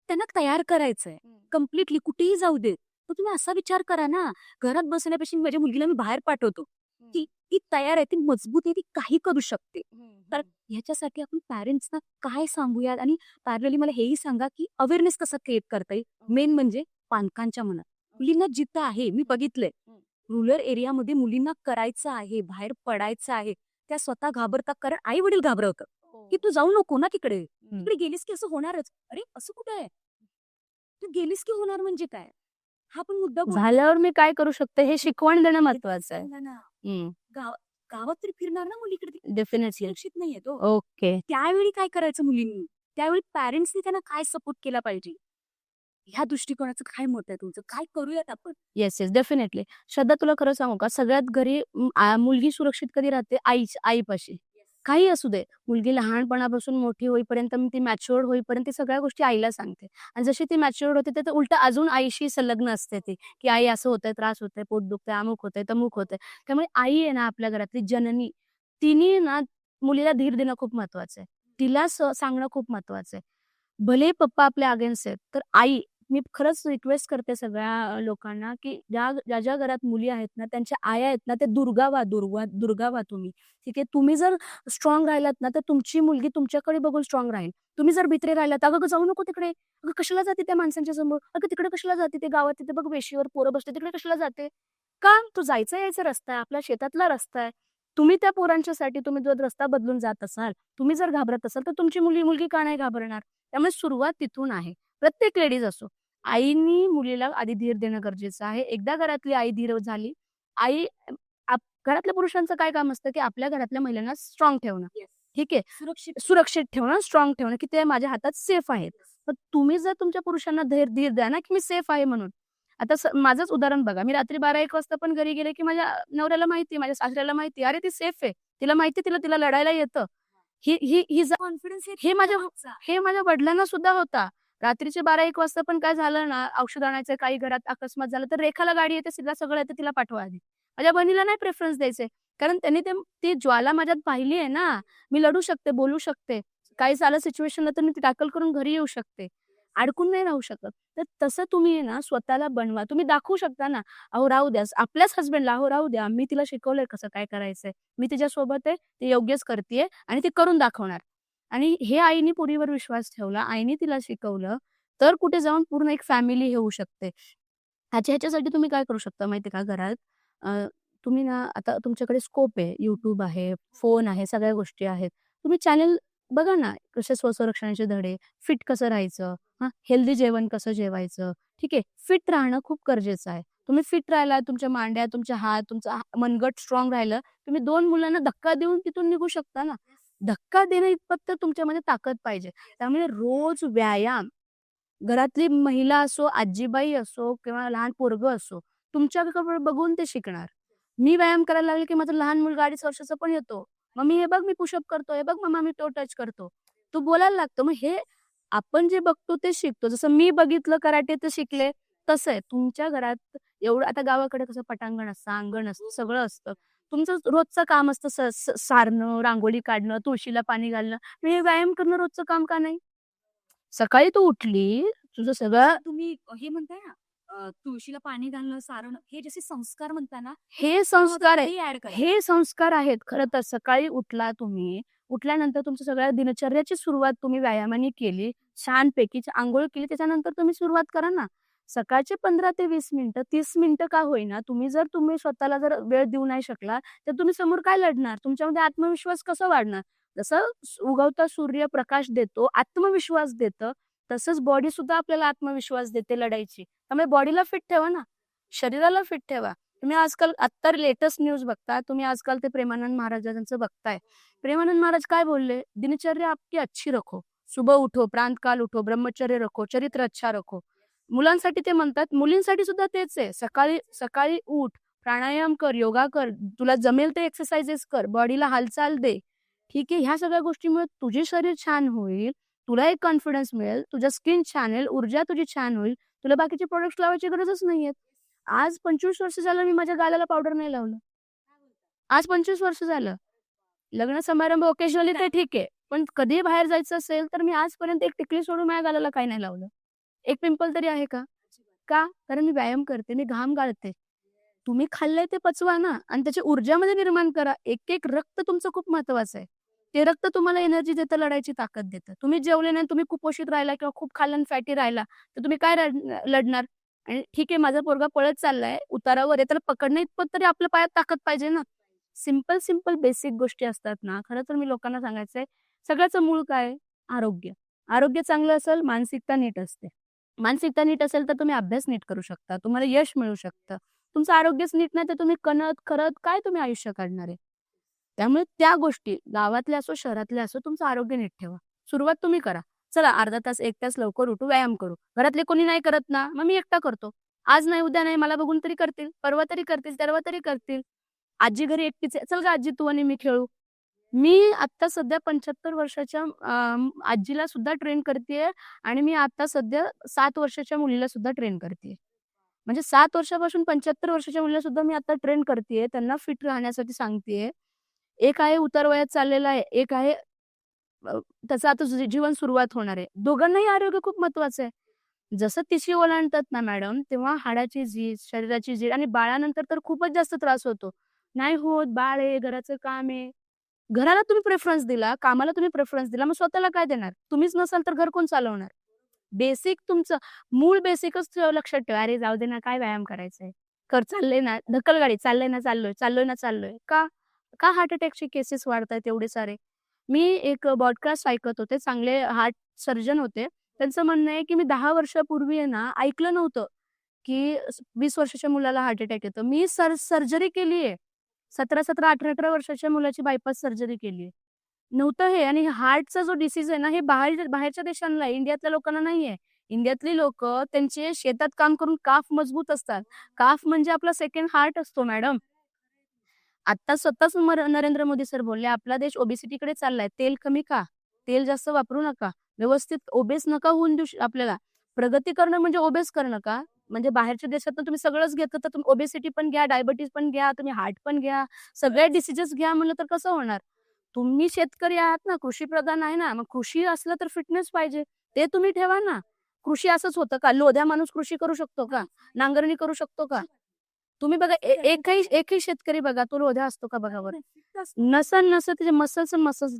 त्यांना तयार करायचंय. कंप्लीटली कुठेही जाऊ देत. तर तुम्ही असा विचार करा ना, घरात बसण्यापेक्षा माझ्या मुलगीला मी बाहेर पाठवतो. ती ती तयार आहे, ती मजबूत आहे, ती काही करू शकते. तर ह्याच्यासाठी आपण पॅरेंट्सना काय सांगूयात आणि पॅरलली मला हेही सांगा, की अवेअरनेस कसा क्रिएट करता येईल? मेन म्हणजे पालकांच्या मनात. मुलींना जिथं आहे, मी बघितलंय. रुरल एरियामध्ये मुलींना करायचं आहे, बाहेर पडायचं आहे. त्या स्वतः घाबरतात कारण आई-वडील घाबरवतात, की "तू जाऊ नको ना तिकडे. तिकडे गेलीस की असं होणारच." अरे असं कुठे आहे? तू गेलीस की होणार म्हणजे काय? हा पण मुद्दा बोल. झाल्यावर मी काय करू शकते हे शिकवण देणं महत्वाचं आहे. सांगा ना. गावात तरी फिरणार ना मुलीकडे, डेफिनेटली. सुरक्षित नाहीये तो. ओके. त्यावेळी काय करायचं मुलींनी? त्यावेळी पॅरेंट्सनी त्यांना काय सपोर्ट केला पाहिजे? ह्या दृष्टिकोनाचं काय मत आहे तुमचं? काय करूयात आपण? Yes yes definitely. श्रद्धा, तुला खरं सांगू का, सगळ्यात घरी मुलगी सुरक्षित कधी राहते? आईपाशी. काही असू दे, मुलगी लहानपणापासून मोठी होईपर्यंत, ती मॅच्युअर्ड होईपर्यंत ती सगळ्या गोष्टी आईला सांगते. आणि जशी ती मॅच्युअर्ड होते तर उलट अजून आईशी संलग्न असते ती, की आई असं होतंय, त्रास होतोय, पोट दुखतंय, अमुक होतंय, तमुक होतंय. त्यामुळे आई आहे ना आपल्या घरातली जननी, तिने ना मुलीला धीर देणं खूप महत्वाचं आहे. तिला सांगणं खूप महत्वाचं आहे. भले पप्पा आपल्या अगेन्स्ट आहेत, तर आई, मी खरंच रिक्वेस्ट करते सगळ्या लोकांना, की ज्या ज्या घरात मुली आहेत ना, त्यांच्या आया आहेत ना, ते दुर्गावा तुम्ही. ठीक आहे. तुम्ही जर स्ट्रॉंग राहिलात ना, तर तुमची मुलगी तुमच्याकडे बघून स्ट्रॉंग राहील. तुम्ही जर भित्रे राहिलात, "अगं जाऊ नको तिकडे, अगं कशाला जाते त्या माणसांच्या समोर, अगं तिकडे कशाला जाते, ते गावात तिथे बघ वेशीवर पोरं बसते, तिकडे कशाला जाते?" का? तो जायचा यायचा रस्ता आहे, आपल्या शेतातला रस्ता आहे. तुम्ही त्या पोरांच्यासाठी तुम्ही जर रस्ता बदलून जात असाल, तुम्ही जर घाबरत असाल, तर तुमची मुलगी का नाही घाबरणार? त्यामुळे सुरुवात तिथून आहे. प्रत्येक लेडीज असो. आईनी मुलीला आधी धीर देणं गरजेचं आहे. एकदा घरातली आई धीर झाली, आई घरातल्या पुरुषांचं काय काम असतं, की आपल्या घरातल्या महिलांना स्ट्रॉंग ठेवणं. ठीक आहे. सुरक्षित ठेवणं, स्ट्रॉंग ठेवणं, की ते माझ्या हातात सेफ आहेत. तर तुम्ही जर तुमच्या पुरुषांना धीर द्या ना, की मी सेफ आहे म्हणून. आता माझंच उदाहरण बघा. मी रात्री 12-1 वाजता पण घरी गेले, की माझ्या नवऱ्याला माहिती, माझ्या सासऱ्याला माहिती, अरे ती सेफ आहे. तिला माहिती, तिला लढायला येतं. ही ही ही कॉन्फिडन्स हे माझ्या वडिलांना सुद्धा होता. रात्रीचे 12-1 वाजता पण काय झालं ना, औषध आणायचं काही घरात अकस्मात झालं, तर रेखाला गाडी येते, तिला सगळं येतं, तिला पाठवा आधी. माझ्या बहिणीला नाही प्रेफरन्स द्यायचे. कारण त्यांनी ती ज्वाला माझ्यात पाहिली आहे ना. मी लढू शकते, बोलू शकते. काही झालं सिच्युएशनला तर मी ती टॅकल करून घरी येऊ शकते. अडकून नाही राहू शकत. तर तसं तुम्ही आहे ना स्वतःला बनवा. तुम्ही दाखवू शकता ना, "अहो राहू द्या." आपल्याच हसबंडला, "अहो राहू द्या. मी तिला शिकवलंय कसं काय करायचंय. मी तिच्यासोबत आहे. ती योग्यच करतीये आणि ती करून दाखवणार." आणि हे आईनी पोरीवर विश्वास ठेवला, आईने तिला शिकवलं, तर कुठे जाऊन पूर्ण एक फॅमिली हे होऊ शकते. ह्याच्यासाठी तुम्ही काय करू शकता माहिती आहे का घरात? तुम्ही ना आता तुमच्याकडे स्कोप आहे. YouTube आहे, फोन आहे, सगळ्या गोष्टी आहेत. तुम्ही चॅनल बघा ना, कसे स्वसंरक्षणाचे धडे, फिट कसं राहायचं, हेल्दी जेवण कसं जेवायचं, ठीक आहे. फिट राहणं खूप गरजेचं आहे. तुम्ही फिट राहिलात, तुमच्या मांड्या, तुमचे हात, तुमचं मनगट स्ट्राँग राहिलं, तुम्ही 2 मुलांना धक्का देऊन तिथून निघू शकता ना. धक्का देणं इतपत तर तुमच्यामध्ये ताकद पाहिजे. त्यामुळे रोज व्यायाम, घरातली महिला असो, आजीबाई असो किंवा लहान पोरगं असो, तुमच्याकडे बघून ते शिकणार. मी व्यायाम करायला लागले, की माझा लहान मुलगा 2.5 वर्षाचा पण येतो. "मम्मी हे बघ मी पुशअप करतो, हे बघ मम्मा मी टो टच करतो." तो बोलायला लागतो. मग हे आपण जे बघतो ते शिकतो. जसं मी बघितलं कराटे तर शिकले, तसं आहे. तुमच्या घरात एवढं आता गावाकडे कसं पटांगण असतं, अंगण असतं, सगळं असतं. तुमचं रोजचं काम असतं सारणं, रांगोळी काढणं, तुळशीला पाणी घालणं. मग हे व्यायाम करणं रोजचं काम का नाही? सकाळी तू उठली, तुझं सगळं तुम्ही हे म्हणताय ना, तुळशीला पाणी घालणं, सारणं, हे जसे संस्कार म्हणता ना, हे संस्कार आहे. ते ऍड करा. हे संस्कार आहेत. खरं तर सकाळी उठला तुम्ही, उठल्यानंतर तुमच्या सगळ्या दिनचर्याची सुरुवात तुम्ही व्यायामाने केली, छानपैकी अंघोळ केली, त्याच्यानंतर तुम्ही सुरुवात करा ना. सकाळचे 15 ते 20 मिनिटं, 30 मिनिटं का होईना, तुम्ही स्वतःला जर वेळ देऊ नाही शकला, तर तुम्ही समोर काय लढणार? तुमच्यामध्ये आत्मविश्वास कसा वाढणार? जसं उगवता सूर्य प्रकाश देतो, आत्मविश्वास देतं, तसंच बॉडी सुद्धा आपल्याला आत्मविश्वास देते लढायची. त्यामुळे बॉडीला फिट ठेवा ना, शरीराला फिट ठेवा. तुम्ही आजकाल आत्ता लेटेस्ट न्यूज बघता, तुम्ही आजकाल ते प्रेमानंद महाराजांचं बघताय. प्रेमानंद महाराज काय बोलले? "दिनचर्या आपकी अच्छी रखो. सुबह उठो, प्रातःकाल उठो, ब्रह्मचर्य रखो, चरित्र अच्छा रखो." मुलांसाठी ते म्हणतात, मुलींसाठी सुद्धा तेच आहे. सकाळी सकाळी उठ, प्राणायाम कर, योगा कर, तुला जमेल ते एक्सरसाइजेस कर, बॉडीला हालचाल दे. ठीक आहे. ह्या सगळ्या गोष्टीमुळे तुझे शरीर छान होईल, तुला एक कॉन्फिडन्स मिळेल, तुझं स्किन छान होईल, ऊर्जा तुझी छान होईल. तुला बाकीचे प्रॉडक्ट्स लावायची गरजच नाहीये. आज 25 वर्ष झालं मी माझ्या गालाला पावडर नाही लावलं. आज 25 वर्ष झालं. लग्न समारंभ ओकेजनली ते ठीक आहे. पण कधीही बाहेर जायचं असेल, तर मी आजपर्यंत एक टिकली सोडून माझ्या गालाला काही नाही लावलं. एक पिंपल तरी आहे का? का? कारण मी व्यायाम करते, मी घाम गाळते. तुम्ही खाल्लंय ते पचवा ना आणि त्याची ऊर्जामध्ये निर्माण करा. एक रक्त तुमचं खूप महत्वाचं आहे. ते रक्त तुम्हाला एनर्जी देतं, लढायची ताकद देतं. तुम्ही जेवले नाही, तुम्ही कुपोषित राहिला किंवा खूप खाल्लं आणि फॅटी राहिला, तर तुम्ही काय लढणार? आणि ठीक आहे, माझा पोरगा पळत चाललाय, उतारावर आहे, त्याला पकडणं इतपत तरी आपल्या पायात ताकद पाहिजे ना. सिंपल बेसिक गोष्टी असतात ना, खरं तर मी लोकांना सांगायचंय, सगळ्याचं मूळ काय आहे? आरोग्य. आरोग्य चांगलं असेल, मानसिकता नीट असते. मानसिकता नीट असेल तर तुम्ही अभ्यास नीट करू शकता, तुम्हाला यश मिळू शकतं. तुमचं आरोग्यच नीट नाही तर तुम्ही करत काय तुम्ही आयुष्य काढणार आहे? त्यामुळे त्या गोष्टी गावातल्या असो, शहरातल्या असो, तुमचं आरोग्य नीट ठेवा. सुरुवात तुम्ही करा. चला अर्धा तास, 1 तास लवकर उठू, व्यायाम करू. घरातले कोणी नाही करत ना, मग मी एकटा करतो. आज नाही, उद्या नाही, मला बघून तरी करतील, परवा तरी करतील, तेरवा तरी करतील. आजी घरी एकटीच आहे, "चल गं आजी तू आणि मी खेळू." मी आता सध्या 75 वर्षाच्या आजीला सुद्धा ट्रेन करतेय आणि मी आता सध्या 7 वर्षाच्या मुलीला सुद्धा ट्रेन करतेय. म्हणजे 7 वर्षापासून 75 वर्षाच्या मुलीला सुद्धा मी आता ट्रेन करतेय. त्यांना फिट राहण्यासाठी सांगतेय. एक आहे उतारवयात चाललेला आहे, एक आहे त्याचं आता जीवन सुरुवात होणार आहे. दोघांनाही आरोग्य खूप महत्वाचं आहे. जसं 30शी ओलांडतात ना मॅडम, तेव्हा हाडाची झीज, शरीराची झीज आणि बाळानंतर तर खूपच जास्त त्रास होतो. नाही होत, बाळ आहे, घराचं काम आहे. घराला तुम्ही प्रेफरन्स दिला, कामाला तुम्ही प्रेफरन्स दिला, मग स्वतःला काय देणार? तुम्हीच नसाल तर घर कोण चालवणार? बेसिक तुमचं मूळ बेसिकच लक्षात ठेवा. अरे जाऊ दे ना, काय व्यायाम करायचंय? चाललंय ना, ढकलगाडी, चाललंय ना चाललोय, चाललोय ना चाललोय. का? का हार्ट अटॅकचे केसेस वाढतायत एवढे सारे? मी एक पॉडकास्ट ऐकत होते, चांगले हार्ट सर्जन होते. त्यांचं म्हणणं आहे, की मी 10 वर्षापूर्वी आहे ना, ऐकलं नव्हतं, की 20 वर्षाच्या मुलाला हार्ट अटॅक येतो. मी सर्जरी केली आहे. 17-17, 18-18 वर्षाच्या मुलाची बायपास सर्जरी केली आहे. नव्हतं हे आणि हार्टचा जो डिसीज आहे ना, हे बाहेरच्या देशांना आहे, इंडियातल्या लोकांना नाहीये. इंडियातली लोकं त्यांचे शेतात काम करून काफ मजबूत असतात. काफ म्हणजे आपला सेकंड हार्ट असतो मॅडम. आता स्वतःच नरेंद्र मोदी सर बोलले, "आपला देश ओबेसिटीकडे चाललाय. तेल कमी खा. तेल जास्त वापरू नका. व्यवस्थित ओबेस नका होऊन देऊ आपल्याला. प्रगती करणं म्हणजे ओबेस करणं का? म्हणजे बाहेरच्या देशातनं तुम्ही सगळंच घेतलं तर तुम्ही ओबेसिटी पण घ्या, डायबिटीज पण घ्या, तुम्ही हार्ट पण घ्या, सगळे डिसीजेस घ्या म्हणलं तर कसं होणार? तुम्ही शेतकरी आहात ना, कृषीप्रधान आहे ना, मग कृषी असलं तर फिटनेस पाहिजे. ते तुम्ही ठेवा ना. कृषी असंच होतं का? लोध्या माणूस कृषी करू शकतो का? नांगरणी करू शकतो का? तुम्ही बघा एकही शेतकरी बघा तो रोधा असतो का बघा बरं? नसन त्याचे मसल्स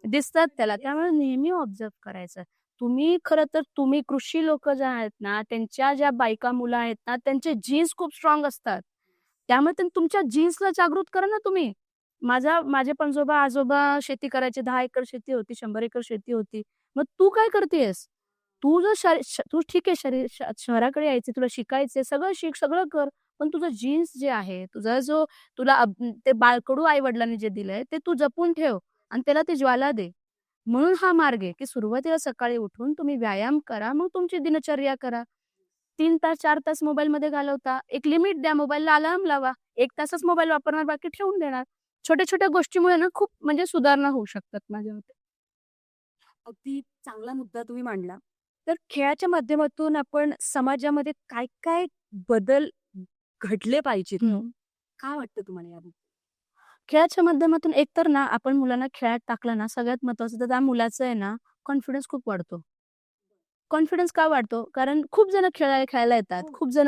दिसतात त्याला. त्यामुळे नेहमी ऑब्झर्व्ह करायचं. तुम्ही कृषी लोकं जे आहेत ना, त्यांच्या ज्या बायका मुलं आहेत ना, त्यांचे जीन्स खूप स्ट्राँग असतात. त्यामुळे तुमच्या जीन्सला जागृत करा ना तुम्ही. माझे पणजोबा, आजोबा शेती करायचे. 10 एकर शेती होती, 100 एकर शेती होती. मग तू काय करतेयस? तू जर तू ठीक आहे शहराकडे यायचंय, तुला शिकायचंय, सगळं शिक, सगळं कर. पण तुझं जीन्स जे आहे, तुझा जो तुला ते बाळकडू आई-वडिलांनी जे दिलंय, ते तू जपून ठेव आणि त्याला ती ज्वाला दे. म्हणून हा मार्ग आहे, की सुरुवातीला सकाळी उठून तुम्ही व्यायाम करा, मग तुमची दिनचर्या करा. 3 तास, 4 तास मोबाईलमध्ये घालवता. एक लिमिट द्या मोबाईलला, अलार्म लावा. 1 तासच मोबाईल वापरणार, बाकी ठेवून देणार. छोट्या-छोट्या गोष्टीमुळे ना खूप म्हणजे सुधारणा होऊ शकतात माझ्या मते. अगदी चांगला मुद्दा तुम्ही मांडला. तर खेळाच्या माध्यमातून आपण समाजामध्ये काय-काय बदल घडले पाहिजेत? काय वाटतं तुम्हाला याबद्दल? खेळाच्या माध्यमातून एकतर ना आपण मुलांना खेळात टाकलं ना, सगळ्यात महत्त्वाचं तर त्या मुलाचं आहे ना, कॉन्फिडन्स खूप वाढतो. कॉन्फिडन्स का वाढतो? कारण खूप जण खेळायला येतात. खूप जण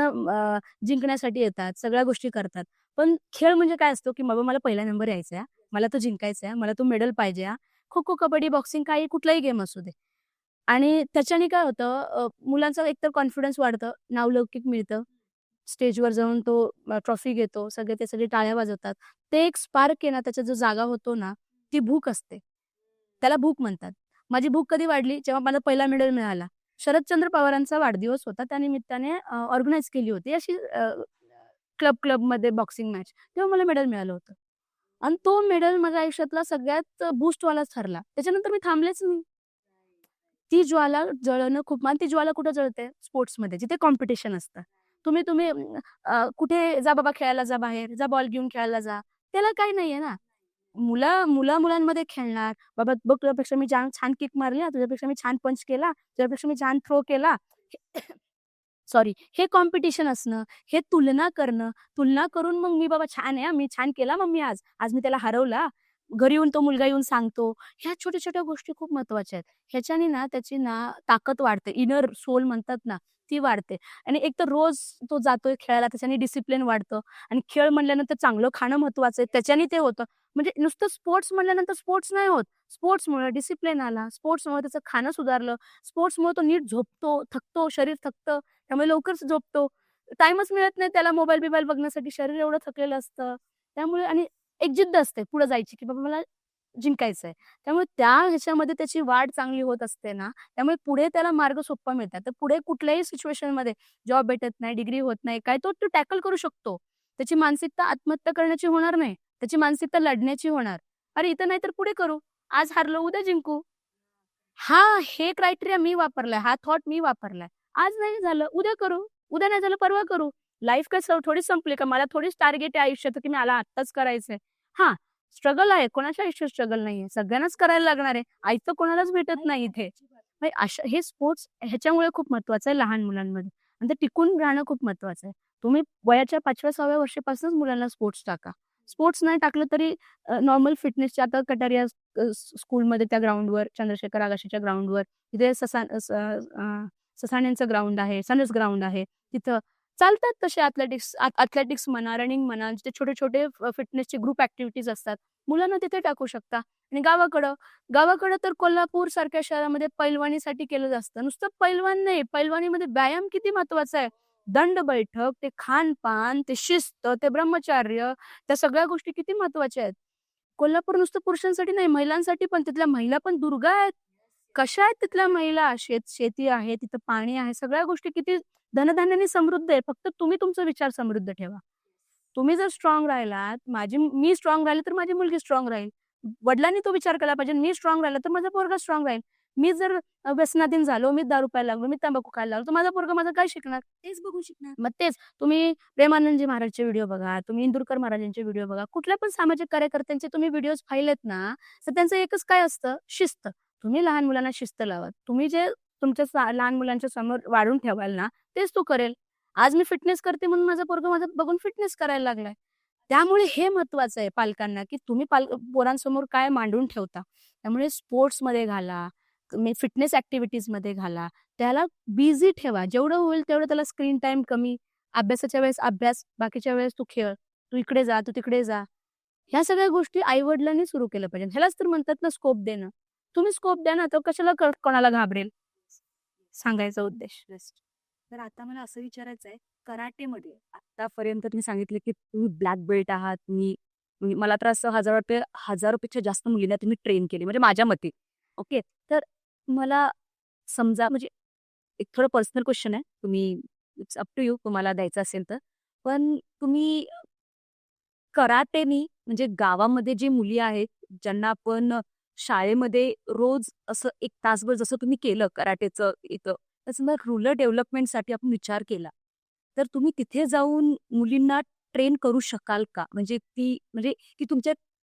जिंकण्यासाठी येतात. सगळ्या गोष्टी करतात. पण खेळ म्हणजे काय असतो, की बाबा मला पहिला नंबर यायचा आहे. मला तो जिंकायचा आहे. मला तो मेडल पाहिजे हां. खो-खो, कबड्डी, बॉक्सिंग काही कुठलाही गेम असू दे. आणि त्याच्याने काय होतं मुलांचा एकतर कॉन्फिडन्स वाढतं, नावलौकिक मिळतं. स्टेजवर जाऊन तो ट्रॉफी घेतो. सगळे टाळ्या वाजवतात. ते एक स्पार्क आहे ना, त्याचा जो जागा होतो ना, ती भूक असते. त्याला भूक म्हणतात. माझी भूक कधी वाढली? जेव्हा मला पहिला मेडल मिळाला. शरदचंद्र पवारांचा वाढदिवस होता. त्या निमित्ताने ऑर्गनाइज केली होती अशी क्लबमध्ये बॉक्सिंग मॅच. तेव्हा मला मेडल मिळालं होतं. आणि तो मेडल माझ्या आयुष्यातला सगळ्यात बूस्टवालाच ठरला. त्याच्यानंतर मी थांबलेच नाही. ती ज्वाला जळणं खूप आणि ती ज्वाला कुठं जळते? स्पोर्ट्समध्ये जिथे कॉम्पिटिशन असतं. तुम्ही तुम्ही कुठे जा बाबा खेळायला जा बाहेर, जा बॉल घेऊन खेळायला जा. त्याला काही नाहीये ना. मुलांमध्ये खेळणार. बाबा बघ तुझ्यापेक्षा मी छान किक मारली हां, तुझ्यापेक्षा मी छान पंच केला, तुझ्यापेक्षा मी छान थ्रो केला. सॉरी, हे कॉम्पिटिशन असणं, हे तुलना करणं, तुलना करून मग मी बाबा छान आहे हां, मी छान केला मग मी आज. आज मी त्याला हरवला. घरी येऊन तो मुलगा येऊन सांगतो. ह्या छोट्या-छोट्या गोष्टी खूप महत्त्वाच्या आहेत. ह्याच्याने ना त्याची ना ताकद वाढते. इनर सोल म्हणतात ना, ती वाढते. आणि एक तर रोज तो जातोय खेळायला, त्याच्याने डिसिप्लिन वाढतं आणि खेळ म्हणल्यानंतर चांगलं खाणं महत्त्वाचं आहे. त्याच्याने ते होतं. म्हणजे नुसतं स्पोर्ट्स म्हणल्यानंतर स्पोर्ट्स नाही होत. स्पोर्ट्समुळे डिसिप्लिन आला, स्पोर्ट्समुळे त्याचं खाणं सुधारलं, स्पोर्ट्समुळे तो नीट झोपतो, थकतो, शरीर थकतं, त्यामुळे लवकरच झोपतो. टाईमच मिळत नाही त्याला मोबाईल-बिबाईल बघण्यासाठी, शरीर एवढं थकलेलं असतं. त्यामुळे आणि एक जिद्द असते पुढे जायची, की बाबा मला जिंकायचं आहे. त्यामुळे त्या ह्याच्यामध्ये त्याची वाढ चांगली होत असते ना, त्यामुळे पुढे त्याला मार्ग सोप्पा मिळतात. तर पुढे कुठल्याही सिच्युएशनमध्ये जॉब भेटत नाही, डिग्री होत नाही, काय तो तो टॅकल करू शकतो. त्याची मानसिकता आत्महत्या करण्याची होणार नाही. त्याची मानसिकता लढण्याची होणार. अरे इथं नाही तर पुढे करू. आज हारलो, उद्या जिंकू. हे क्रायटेरिया मी वापरलाय, हा थॉट मी वापरलाय. आज नाही झालं, उद्या करू. उद्या नाही झालं, परवा करू. लाईफ काय थोडीच संपली का? मला थोडीच टार्गेट आहे आयुष्याचं, की मला आत्ताच करायचंय. हां, स्ट्रगल आहे. कोणाच्या आयुष्यात स्ट्रगल नाहीये. सगळ्यांनाच करायला लागणार आहे. आयतं कोणालाच भेटत नाही इथे. म्हणजे अशा हे स्पोर्ट्स ह्याच्यामुळे खूप महत्वाचं आहे लहान मुलांमध्ये आणि ते टिकून राहणं खूप महत्वाचं आहे. तुम्ही वयाच्या 5व्या-6व्या वर्षापासूनच मुलांना स्पोर्ट्स टाका. स्पोर्ट्स नाही टाकलं तरी नॉर्मल फिटनेसच्या आता कटारिया स्कूलमध्ये त्या ग्राउंडवर चंद्रशेखर आगाशीच्या ग्राउंडवर तिथे ससाण्यांचं ग्राउंड आहे, सनस ग्राउंड आहे. तिथं चालतात तसे अथलेटिक्स म्हणा, रनिंग म्हणा, जिथे छोटे-छोटे फिटनेसचे ग्रुप ॲक्टिव्हिटीज असतात. मुलांना तिथे टाकू शकता आणि गावाकडं तर कोल्हापूर सारख्या शहरामध्ये पैलवानीसाठी केलं असतं. नुसतं पैलवान नाही, पैलवानीमध्ये व्यायाम किती महत्वाचा आहे. दंड बैठक, ते खानपान, ते शिस्त, ते ब्रह्मचर्य, त्या सगळ्या गोष्टी किती महत्वाच्या आहेत. कोल्हापूर नुसतं पुरुषांसाठी नाही, महिलांसाठी पण. तिथल्या महिला पण दुर्गा आहेत. कशा आहेत तिथल्या महिला? शेती आहे, तिथं पाणी आहे. सगळ्या गोष्टी किती धनधान्याने समृद्ध आहे. फक्त तुम्ही तुमचा विचार समृद्ध ठेवा. तुम्ही जर स्ट्रॉंग राहिलात, मी स्ट्रॉंग राहिले तर माझी मुलगी स्ट्रॉंग राहील. वडिलांनी तो विचार केला पाहिजे, मी स्ट्रॉंग राहिला तर माझा पोरगा स्ट्रॉंग राहील. मी जर व्यसनाधीन झालो, मी दारू प्यायला लागलो, मी तंबाखू खायला लागलो, तर माझा पोरगा माझं काय शिकणार? तेच बघून शिकणार. मग तेच तुम्ही प्रेमानंदजी महाराजचे व्हिडिओ बघा, तुम्ही इंदुरकर महाराजांचे व्हिडिओ बघा. कुठल्या पण सामाजिक कार्यकर्त्यांचे तुम्ही व्हिडिओज पाहिलेत ना, तर त्यांचं एकच काय असतं? शिस्त. तुम्ही लहान मुलांना शिस्त लावा. तुम्ही जे तुमच्या लहान मुलांच्या समोर वाढून ठेवाल ना, तेच तो करेल. आज मी फिटनेस करते म्हणून माझा पोरगा माझं बघून फिटनेस करायला लागलाय. त्यामुळे हे महत्वाचं आहे पालकांना, की तुम्ही पोरांसमोर काय मांडून ठेवता. त्यामुळे स्पोर्ट्समध्ये घाला, फिटनेस ॲक्टिव्हिटीजमध्ये घाला. त्याला बिझी ठेवा. जेवढं होईल तेवढं त्याला स्क्रीन टाईम कमी. अभ्यासाच्या वेळेस अभ्यास, बाकीच्या वेळेस तू खेळ. तू इकडे जा, तू तिकडे जा. ह्या सगळ्या गोष्टी आई-वडिलांनी सुरू केलं पाहिजे. ह्यालाच तर म्हणतात ना स्कोप देणं. तुम्ही स्कोप द्या ना, तर कशाला कोणाला घाबरेल? सांगायचा उद्देश. बेस्ट. तर आता मला असं विचारायचं आहे, कराटेमध्ये आतापर्यंत तुम्ही सांगितलं, की तुम्ही ब्लॅक बेल्ट आहात. मला तर असं हजारोपेक्षा जास्त मुलींना तुम्ही ट्रेन केली म्हणजे माझ्या मते. ओके. तर मला समजा म्हणजे एक थोडं पर्सनल क्वेश्चन आहे. इट्स अप टू यू तुम्हाला द्यायचं असेल तर. पण तुम्ही कराटेनी म्हणजे गावामध्ये जी मुली आहेत, ज्यांना आपण शाळेमध्ये रोज असं 1 तासभर जसं तुम्ही केलं कराटेचं इथं, तसं मग रुरल डेव्हलपमेंटसाठी आपण विचार केला. तर तुम्ही तिथे जाऊन मुलींना ट्रेन करू शकाल का? म्हणजे की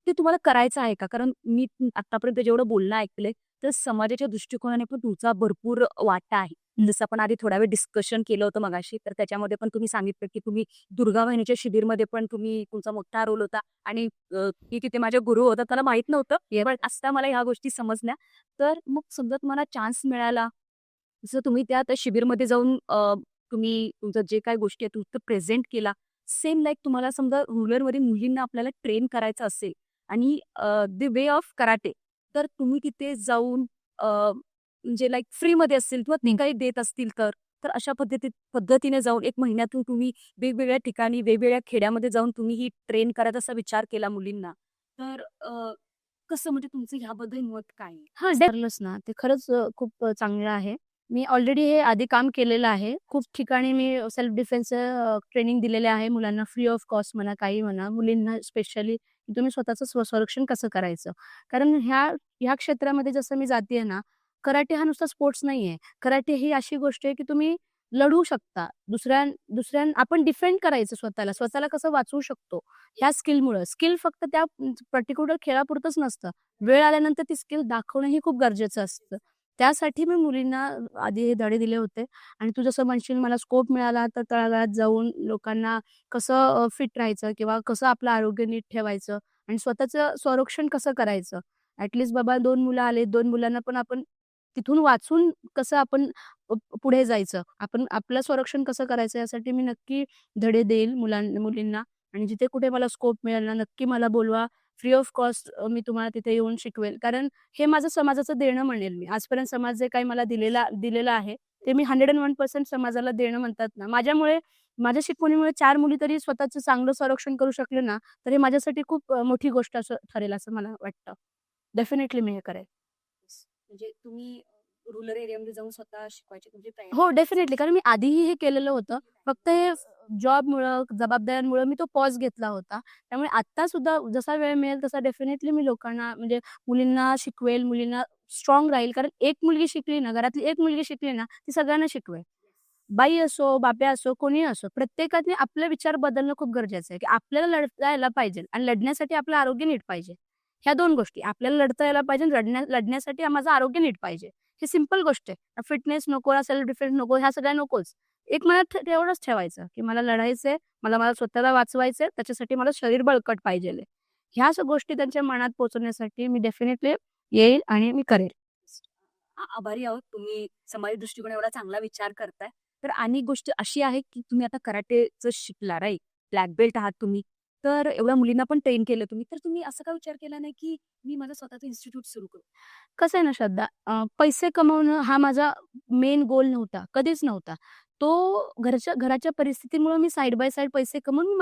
ते तुम्हाला करायचं आहे का? कारण मी आत्तापर्यंत जेवढं बोलणं ऐकलंय, तर समाजाच्या दृष्टिकोनाने पण तुमचा भरपूर वाटा आहे. जसं आपण आधी थोडा वेळ डिस्कशन केलं होतं मगाशी, तर त्याच्यामध्ये पण तुम्ही सांगितलं, की तुम्ही दुर्गा वाहिनीच्या शिबिरमध्ये पण तुमचा मोठा रोल होता आणि की तिथे माझे गुरु होतात मला माहित नव्हतं. पण आता मला ह्या गोष्टी समजल्या. तर मग समजा तुम्हाला चान्स मिळाला, जसं तुम्ही त्या शिबिरमध्ये जाऊन तुम्ही तुमचं जे काही गोष्टी आहेत तुमचं प्रेझेंट केला. सेम लाइक तुम्हाला समजा रुरलमध्ये मुलींना आपल्याला ट्रेन करायचं असेल आणि द वे ऑफ कराटे, तर तुम्ही तिथे जाऊन म्हणजे लाइक फ्रीमध्ये असतील किंवा ते काही देत असतील तर अशा पद्धतीने जाऊन 1 महिन्यातून तुम्ही वेगवेगळ्या ठिकाणी, वेगवेगळ्या खेड्यामध्ये जाऊन तुम्ही ही ट्रेन करायचा असा विचार केला मुलींना. तर कसं म्हणजे तुमचं ह्याबद्दल मत काय आहे? ठरलंच ना, ते खरंच खूप चांगलं आहे. मी ऑलरेडी हे आधी काम केलेलं आहे. खूप ठिकाणी मी सेल्फ डिफेन्सचं ट्रेनिंग दिलेले आहे मुलांना फ्री ऑफ कॉस्ट म्हणा, काही म्हणा. मुलींना स्पेशली तुम्ही स्वतःचं स्वसंरक्षण कसं करायचं. कारण ह्या क्षेत्रामध्ये जसं मी जातीये ना, कराटे हा नुसता स्पोर्ट्स नाहीये. कराटे ही अशी गोष्ट आहे, की तुम्ही लढू शकता. आपण डिफेंड करायचं स्वतःला कसं वाचवू शकतो, ह्या स्किलमुळं. स्किल फक्त त्या पर्टिक्युलर खेळापुरतंच नसतं. वेळ आल्यानंतर ती स्किल दाखवणंही खूप गरजेचं असतं. त्यासाठी मी मुलींना आधी हे धडे दिले होते आणि तू जसं म्हणशील मला स्कोप मिळाला तर तळागाळात जाऊन लोकांना कसं फिट राहायचं किंवा कसं आपलं आरोग्य नीट ठेवायचं आणि स्वतःचं संरक्षण कसं करायचं. ॲटलीस्ट बाबा 2 मुलं आले, 2 मुलांना पण आपण तिथून वाचून कसं आपण पुढे जायचं. आपण आपलं संरक्षण कसं करायचं यासाठी मी नक्की धडे देईल मुलींना आणि जिथे कुठे मला स्कोप मिळेल ना, नक्की मला बोलवा. फ्री ऑफ कॉस्ट मी तुम्हाला तिथे येऊन शिकवेल. कारण हे माझं समाजाचं देणं म्हणेल मी. आजपर्यंत समाज जे काही मला दिलेलं आहे, ते मी 101% समाजाला देणं म्हणतात ना. माझ्या शिकवणीमुळे 4 मुली तरी स्वतःचं चांगलं संरक्षण करू शकले ना, तर हे माझ्यासाठी खूप मोठी गोष्ट असं ठरेल असं मला वाटतं. डेफिनेटली मी हे करेल. म्हणजे तुम्ही रुरल एरियामध्ये जाऊन स्वतः शिकवायची तुमची तयारी हो, आहे. डेफिनेटली. कारण मी आधीही हे केलेलं होतं. फक्त हे जॉबमुळं, जबाबदाऱ्यांमुळं मी तो पॉज घेतला होता. त्यामुळे आत्ता सुद्धा जसा वेळ मिळेल तसा डेफिनेटली मी लोकांना म्हणजे मुलींना शिकवेल, मुलींना स्ट्राँग राहील. कारण एक मुलगी शिकली ना, घरातली एक मुलगी शिकली ना, ती सगळ्यांना शिकवेल. बाई असो, बाप्या असो, कोणीही असो, प्रत्येकाने आपले विचार बदलणं खूप गरजेचं आहे, की आपल्याला लढता यायला पाहिजे आणि लढण्यासाठी आपलं आरोग्य नीट पाहिजे. ह्या 2 गोष्टी. आपल्याला लढता यायला पाहिजे आणि लढण्यासाठी माझं आरोग्य नीट पाहिजे. ही सिंपल गोष्ट आहे. फिटनेस नको, सेल्फ डिफेन्स नको, ह्या सगळ्या नकोच. एक मनात एवढंच ठेवायचं, की मला लढायचंय, मला स्वतःला वाचवायचंय, त्याच्यासाठी मला शरीर बळकट पाहिजेल आहे. ह्या गोष्टी त्यांच्या मनात पोहोचवण्यासाठी मी डेफिनेटली येईल आणि मी करेल. आभारी आहोत. तुम्ही समाज दृष्टिकोन एवढा चांगला विचार करताय. तर आणि गोष्ट अशी आहे, की तुम्ही आता कराटेचं शिकला राईट? ब्लॅक बेल्ट आहात तुम्ही. तर एवढ्या मुलींना पण ट्रेन केलं तुम्ही. तर तुम्ही असा का विचार केला नाही, की मी माझं स्वतःचं इन्स्टिट्यूट सुरू करू? कसं आहे ना श्रद्धा, पैसे कमवणं हा माझा मेन गोल नव्हता, कधीच नव्हता. तो घराच्या परिस्थितीमुळे मी साइड बाय साइड पैसे कमवून मी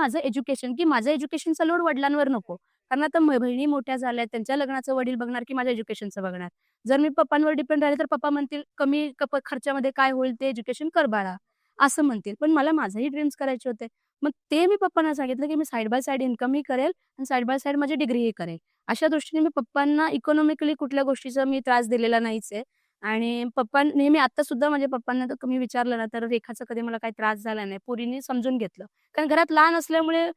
माझं एज्युकेशनचा लोड वडिलांवर नको. कारण आता बहिणी मोठ्या झाल्या, त्यांच्या लग्नाचं वडील बघणार की माझ्या एज्युकेशनचं बघणार. जर मी पप्पांवर डिपेंड राहिले तर पप्पा म्हणतील, "कमी खर्चामध्ये काय होईल ते एज्युकेशन कर बाळा," असं म्हणतील. पण मला माझेही ड्रीम्स करायचे होते. मग ते मी पप्पांना सांगितलं, की मी साइड बाय साइड इन्कमही करेल आणि साइड बाय साइड माझी डिग्रीही करेल. अशा दृष्टीने मी पप्पांना इकॉनॉमिकली कुठल्या गोष्टीचा मी त्रास दिलेला नाहीच आहे. आणि पप्पा नेहमी आता सुद्धा माझ्या पप्पांना तर मी विचारलं ना, तर रेखाचा कधी मला काही त्रास झाला नाही. पोरींनी समजून घेतलं. कारण घरात लहान असल्यामुळे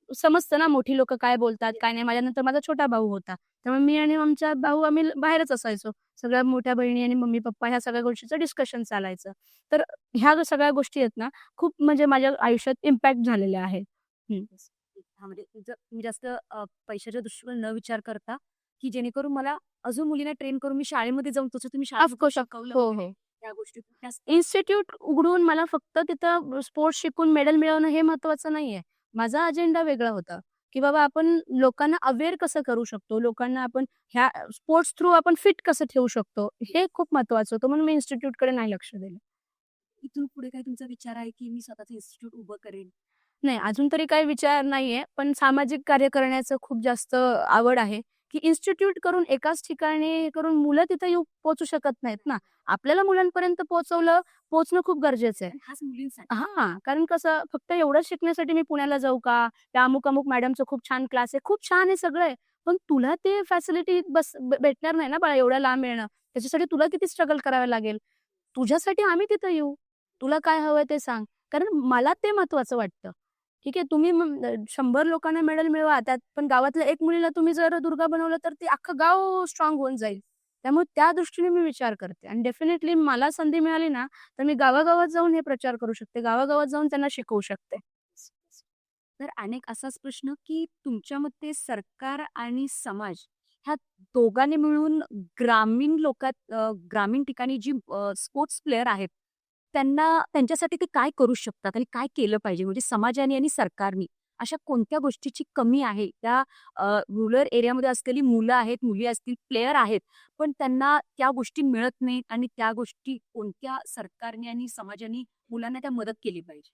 समजतं ना, मोठी लोकं काय बोलतात, काय नाही. माझ्यानंतर माझा छोटा भाऊ होता. त्यामुळे मी आणि आमचा भाऊ आम्ही बाहेरच असायचो. सगळ्या मोठ्या बहिणी आणि मम्मी-पप्पा ह्या सगळ्या गोष्टीचं डिस्कशन चालायचं. तर ह्या सगळ्या गोष्टी आहेत ना, खूप म्हणजे माझ्या आयुष्यात इम्पॅक्ट झालेल्या आहेत. हं. हां, म्हणजे तुमचं तुम्ही जास्त पैशाच्या दृष्टीने न विचार करता, की जेणेकरून मला अजून मुलींना ट्रेन करून मी शाळेमध्ये जाऊन तसं तुम्ही शाळेमध्ये शिकवलं हो, वगैरे हो. त्या गोष्टी त्या इन्स्टिट्यूट उघडून मला फक्त तिथं स्पोर्ट्स शिकून मेडल मिळवणं हे महत्वाचं नाहीये. माझा अजेंडा वेगळा होता, की बाबा आपण लोकांना अवेअर कसं करू शकतो, लोकांना आपण ह्या स्पोर्ट्स थ्रू आपण फिट कसं ठेवू शकतो, हे खूप महत्वाचं होतं. म्हणून मी इन्स्टिट्यूटकडे नाही लक्ष दिलं. इथून पुढे काय तुमचा विचार आहे, की मी स्वतःचं इन्स्टिट्यूट उभं करेन? नाही, अजून तरी काही विचार नाहीये. पण सामाजिक कार्य करण्याचं खूप जास्त आवड आहे, की इन्स्टिट्यूट करून एकाच ठिकाणी हे करून मुलं तिथे पोहोचू शकत नाहीत ना. आपल्याला मुलांपर्यंत पोहोचणं खूप गरजेचं आहे. आणि खास मुलींसाठी. हां, कारण कसं फक्त एवढंच शिकण्यासाठी मी पुण्याला जाऊ का? त्या अमुक-अमुक मॅडमचा खूप छान क्लास आहे. खूप छान आहे सगळं आहे. पण तुला ते फॅसिलिटी भेटणार नाही ना बाळा एवढ्या लांब येणं. त्याच्यासाठी तुला किती स्ट्रगल करावं लागेल. तुझ्यासाठी आम्ही तिथं येऊ. तुला काय हवंय ते सांग. कारण मला ते महत्वाचं वाटतं. ठीक आहे, तुम्ही 100 लोकांना मेडल मिळवा, त्यात पण गावातल्या एक मुलीला तुम्ही जर दुर्गा बनवलं, तर ते अख्खं गाव स्ट्राँग होऊन जाईल. त्यामुळे त्या दृष्टीने मी विचार करते आणि डेफिनेटली मला संधी मिळाली ना, तर मी गावागावात जाऊन हे प्रचार करू शकते. गावागावात जाऊन त्यांना शिकवू शकते. तर अनेक असाच प्रश्न, की तुमच्या मते सरकार आणि समाज ह्या दोघांनी मिळून ग्रामीण ग्रामीण ठिकाणी जी स्पोर्ट्स प्लेयर आहेत, त्यांच्यासाठी ते काय करू शकतात आणि काय केलं पाहिजे? म्हणजे समाजाने आणि सरकारनी अशा कोणत्या गोष्टीची कमी आहे? त्या रुरल एरियामध्ये असलेली मुलं आहेत, मुली असतील, प्लेयर आहेत, पण त्यांना त्या गोष्टी मिळत नाहीत आणि त्या गोष्टी कोणत्या सरकारने आणि समाजाने मुलांना त्या मदत केली पाहिजे?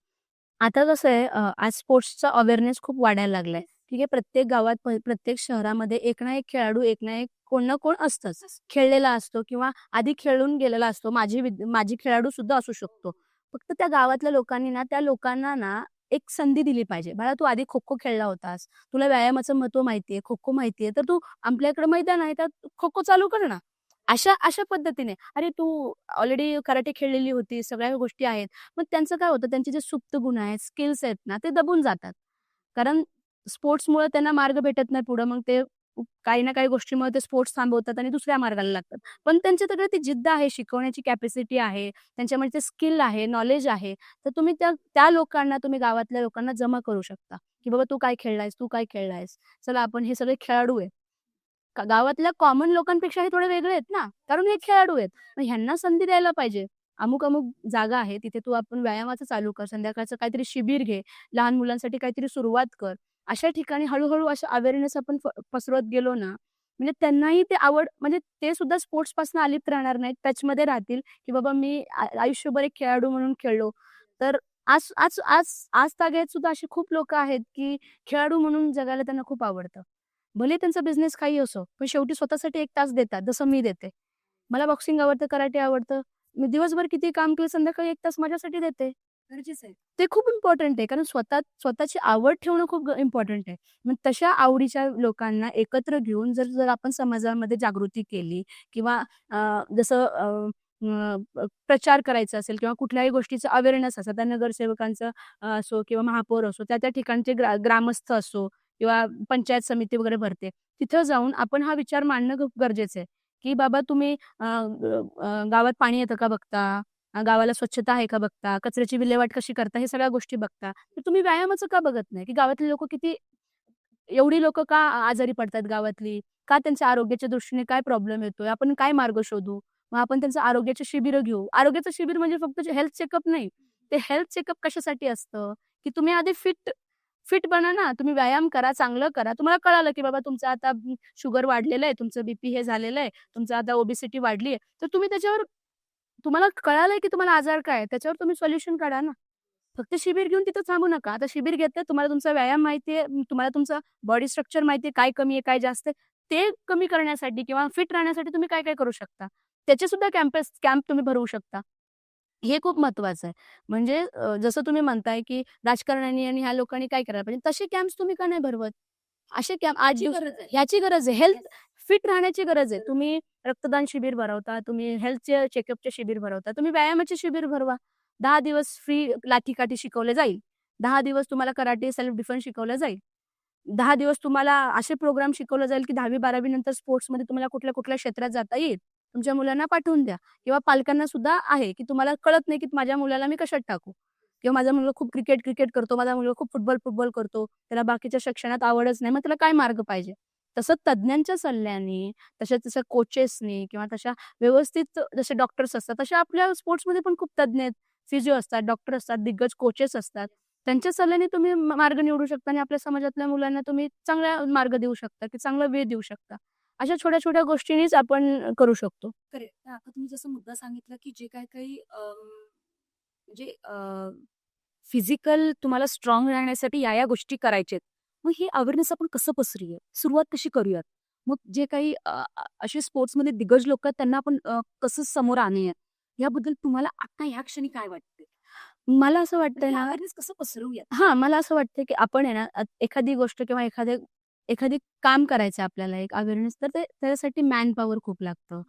आता कसं आहे आज स्पोर्ट्सचा अवेअरनेस खूप वाढायला लागलाय. ठीक आहे. प्रत्येक गावात, प्रत्येक शहरामध्ये एक ना एक खेळाडू, एक ना एक कोण ना कोण असतंच. खेळलेला असतो किंवा आधी खेळून गेलेला असतो. माझी खेळाडू सुद्धा असू शकतो. फक्त त्या गावातल्या लोकांनी ना, त्या लोकांना ना एक संधी दिली पाहिजे. "बाळा तू आधी खो-खो खेळला होतास. तुला व्यायामाचं महत्त्व माहिती आहे, खो-खो माहिती आहे. तर तू आपल्याकडे मैदान आहे, त्यात खो-खो चालू कर ना." अशा अशा पद्धतीने. "अरे तू ऑलरेडी कराटे खेळलेली होतीस, सगळ्या गोष्टी आहेत." मग त्यांचं काय होतं, त्यांचे जे सुप्त गुण आहेत, स्किल्स आहेत ना, ते दबून जातात. कारण स्पोर्ट्समुळे त्यांना मार्ग भेटत नाही पुढं. मग ते काही ना काही गोष्टीमुळे ते स्पोर्ट्स थांबवतात आणि दुसऱ्या मार्गाला लागतात. पण त्यांच्याकडे ती जिद्द आहे, शिकवण्याची कॅपॅसिटी आहे, त्यांच्यामध्ये ते स्किल आहे, नॉलेज आहे. तर तुम्ही त्या त्या लोकांना, तुम्ही गावातल्या लोकांना जमा करू शकता, की "बाबा तू काय खेळलायस? तू काय खेळलायस? चला आपण हे सगळे खेळाडू आहेत." गावातल्या कॉमन लोकांपेक्षा हे थोडे वेगळे आहेत ना, कारण हे खेळाडू आहेत. मग ह्यांना संधी द्यायला पाहिजे. अमुक-अमुक जागा आहे, तिथे तू आपण व्यायामाचं चालू कर, संध्याकाळचं काहीतरी शिबिर घे, लहान मुलांसाठी काहीतरी सुरुवात कर. अशा ठिकाणी हळू-हळू अशा अवेअरनेस आपण पसरवत गेलो ना, म्हणजे त्यांनाही ते आवड म्हणजे ते सुद्धा स्पोर्ट्सपासून अलिप्त राहणार नाहीत, टचमध्ये राहतील, की बाबा मी आयुष्यभर एक खेळाडू म्हणून खेळलो. तर आज आज आज आज तागेत सुद्धा अशी खूप लोकं आहेत, की खेळाडू म्हणून जगायला त्यांना खूप आवडतं. भले त्यांचा बिझनेस काही असो, पण शेवटी स्वतःसाठी 1 तास देतात, जसं मी देते. मला बॉक्सिंग आवडतं, कराटे आवडतं. मी दिवसभर कितीही काम केलं, संध्याकाळी 1 तास माझ्यासाठी देते. गरजेचं आहे. ते खूप इम्पॉर्टंट आहे. कारण स्वतःची आवड ठेवणं खूप इम्पॉर्टंट आहे. मग तशा आवडीच्या लोकांना एकत्र घेऊन जर जर आपण समाजामध्ये जागृती केली किंवा जसं प्रचार करायचा असेल किंवा कुठल्याही गोष्टीचा अवेअरनेस असेल, त्या नगरसेवकांचं असो किंवा महापौर असो, त्या ठिकाणचे ग्रामस्थ असो किंवा पंचायत समिती वगैरे भरते. तिथं जाऊन आपण हा विचार मांडणं खूप गरजेचं आहे, की बाबा तुम्ही गावात पाणी येतं का बघता? गावाला स्वच्छता आहे का बघता, कचऱ्याची विल्हेवाट कशी करता, हे सगळ्या गोष्टी बघता. तर तुम्ही व्यायामाचं का बघत नाही? की गावातली लोकं किती एवढी लोकं का आजारी पडतात गावातली? का त्यांच्या आरोग्याच्या दृष्टीने काय प्रॉब्लेम येतोय? आपण काय मार्ग शोधू? मग आपण त्यांचं आरोग्याची शिबिरं घेऊ. आरोग्याचं शिबिर म्हणजे फक्त हेल्थ चेकअप नाही. ते हेल्थ चेकअप कशासाठी असतं? की तुम्ही आधी फिट फिट बना ना. तुम्ही व्यायाम करा, चांगलं करा. तुम्हाला कळालं की बाबा तुमचं आता शुगर वाढलेलं आहे, तुमचं बीपी हे झालेलं आहे, तुमचं आता ओबेसिटी वाढली आहे. तर तुम्ही त्याच्यावर तुम्हाला कळालंय की तुम्हाला आजार काय आहे, त्याच्यावर तुम्ही सोल्युशन काढा ना. फक्त शिबिर घेऊन तिथं थांबू नका. आता शिबिर घेतलंय, तुम्हाला तुमचा व्यायाम माहिती आहे, तुम्हाला तुमचं बॉडी स्ट्रक्चर माहिती आहे, काय कमी आहे, काय जास्त आहे. ते कमी करण्यासाठी किंवा फिट राहण्यासाठी तुम्ही काय-काय करू शकता. त्याचे सुद्धा कॅम्प तुम्ही भरवू शकता. हे खूप महत्वाचं आहे. म्हणजे जसं तुम्ही म्हणताय की राजकारण्यांनी आणि ह्या लोकांनी काय करायला पाहिजे, तसे कॅम्प्स तुम्ही का नाही भरवत? असे कॅम्प आज गरज आहे. ह्याची गरज आहे. हेल्थ फिट राहण्याची गरज आहे. तुम्ही रक्तदान शिबिर भरवता, तुम्ही हेल्थचे चेकअपचे शिबिर भरवता, तुम्ही व्यायामाचे शिबिर भरवा. 10 दिवस फ्री लाठी-काठी शिकवले जाईल. 10 दिवस तुम्हाला कराटे, सेल्फ डिफेन्स शिकवलं जाईल. 10 दिवस तुम्हाला असे प्रोग्राम शिकवलं जाईल, की 10वी-12वी नंतर स्पोर्ट्समध्ये तुम्हाला कुठल्या-कुठल्या क्षेत्रात जाता येईल. तुमच्या मुलांना पाठवून द्या किंवा पालकांना सुद्धा आहे, की तुम्हाला कळत नाही, की माझ्या मुलाला मी कशात टाकू किंवा माझा मुलगा खूप क्रिकेट करतो, माझा मुलगा खूप फुटबॉल करतो. त्याला बाकीच्या शिक्षणात आवडच नाही. मग त्याला काय मार्ग पाहिजे? तसं तज्ञांच्या सल्ल्याने, तशा कोचेसनी किंवा तशा व्यवस्थित जसे डॉक्टर्स असतात, तशा आपल्या स्पोर्ट्समध्ये पण खूप तज्ञ आहेत. फिजिओ असतात, डॉक्टर असतात, दिग्गज कोचेस असतात. त्यांच्या सल्ल्याने तुम्ही मार्ग निवडू शकता आणि आपल्या समाजातल्या मुलांना तुम्ही चांगला मार्ग देऊ शकता, की चांगला वेळ देऊ शकता. अशा छोट्या-छोट्या गोष्टींनीच आपण करू शकतो. करेक्ट. तर आता तुम्ही जसं मुद्दा सांगितला, की जे काही म्हणजे फिजिकल तुम्हाला स्ट्रॉंग राहण्यासाठी या गोष्टी करायच्या आहेत. मग ही अवेअरनेस आपण कसं पसरूया? सुरुवात कशी करूयात? मग जे काही असे स्पोर्ट्समध्ये दिग्गज लोकं आहेत त्यांना आपण कसं समोर आणूयात? याबद्दल तुम्हाला आता ह्या क्षणी काय वाटतंय? मला असं वाटतंय म्हणजे ना अवेअरनेस कसं पसरवूयात? हां, मला असं वाटतं, की आपण आहे ना एखादी गोष्ट किंवा एखादी काम करायचं आपल्याला एक अवेअरनेस तर ते त्याच्यासाठी मॅन पॉवर खूप लागतं.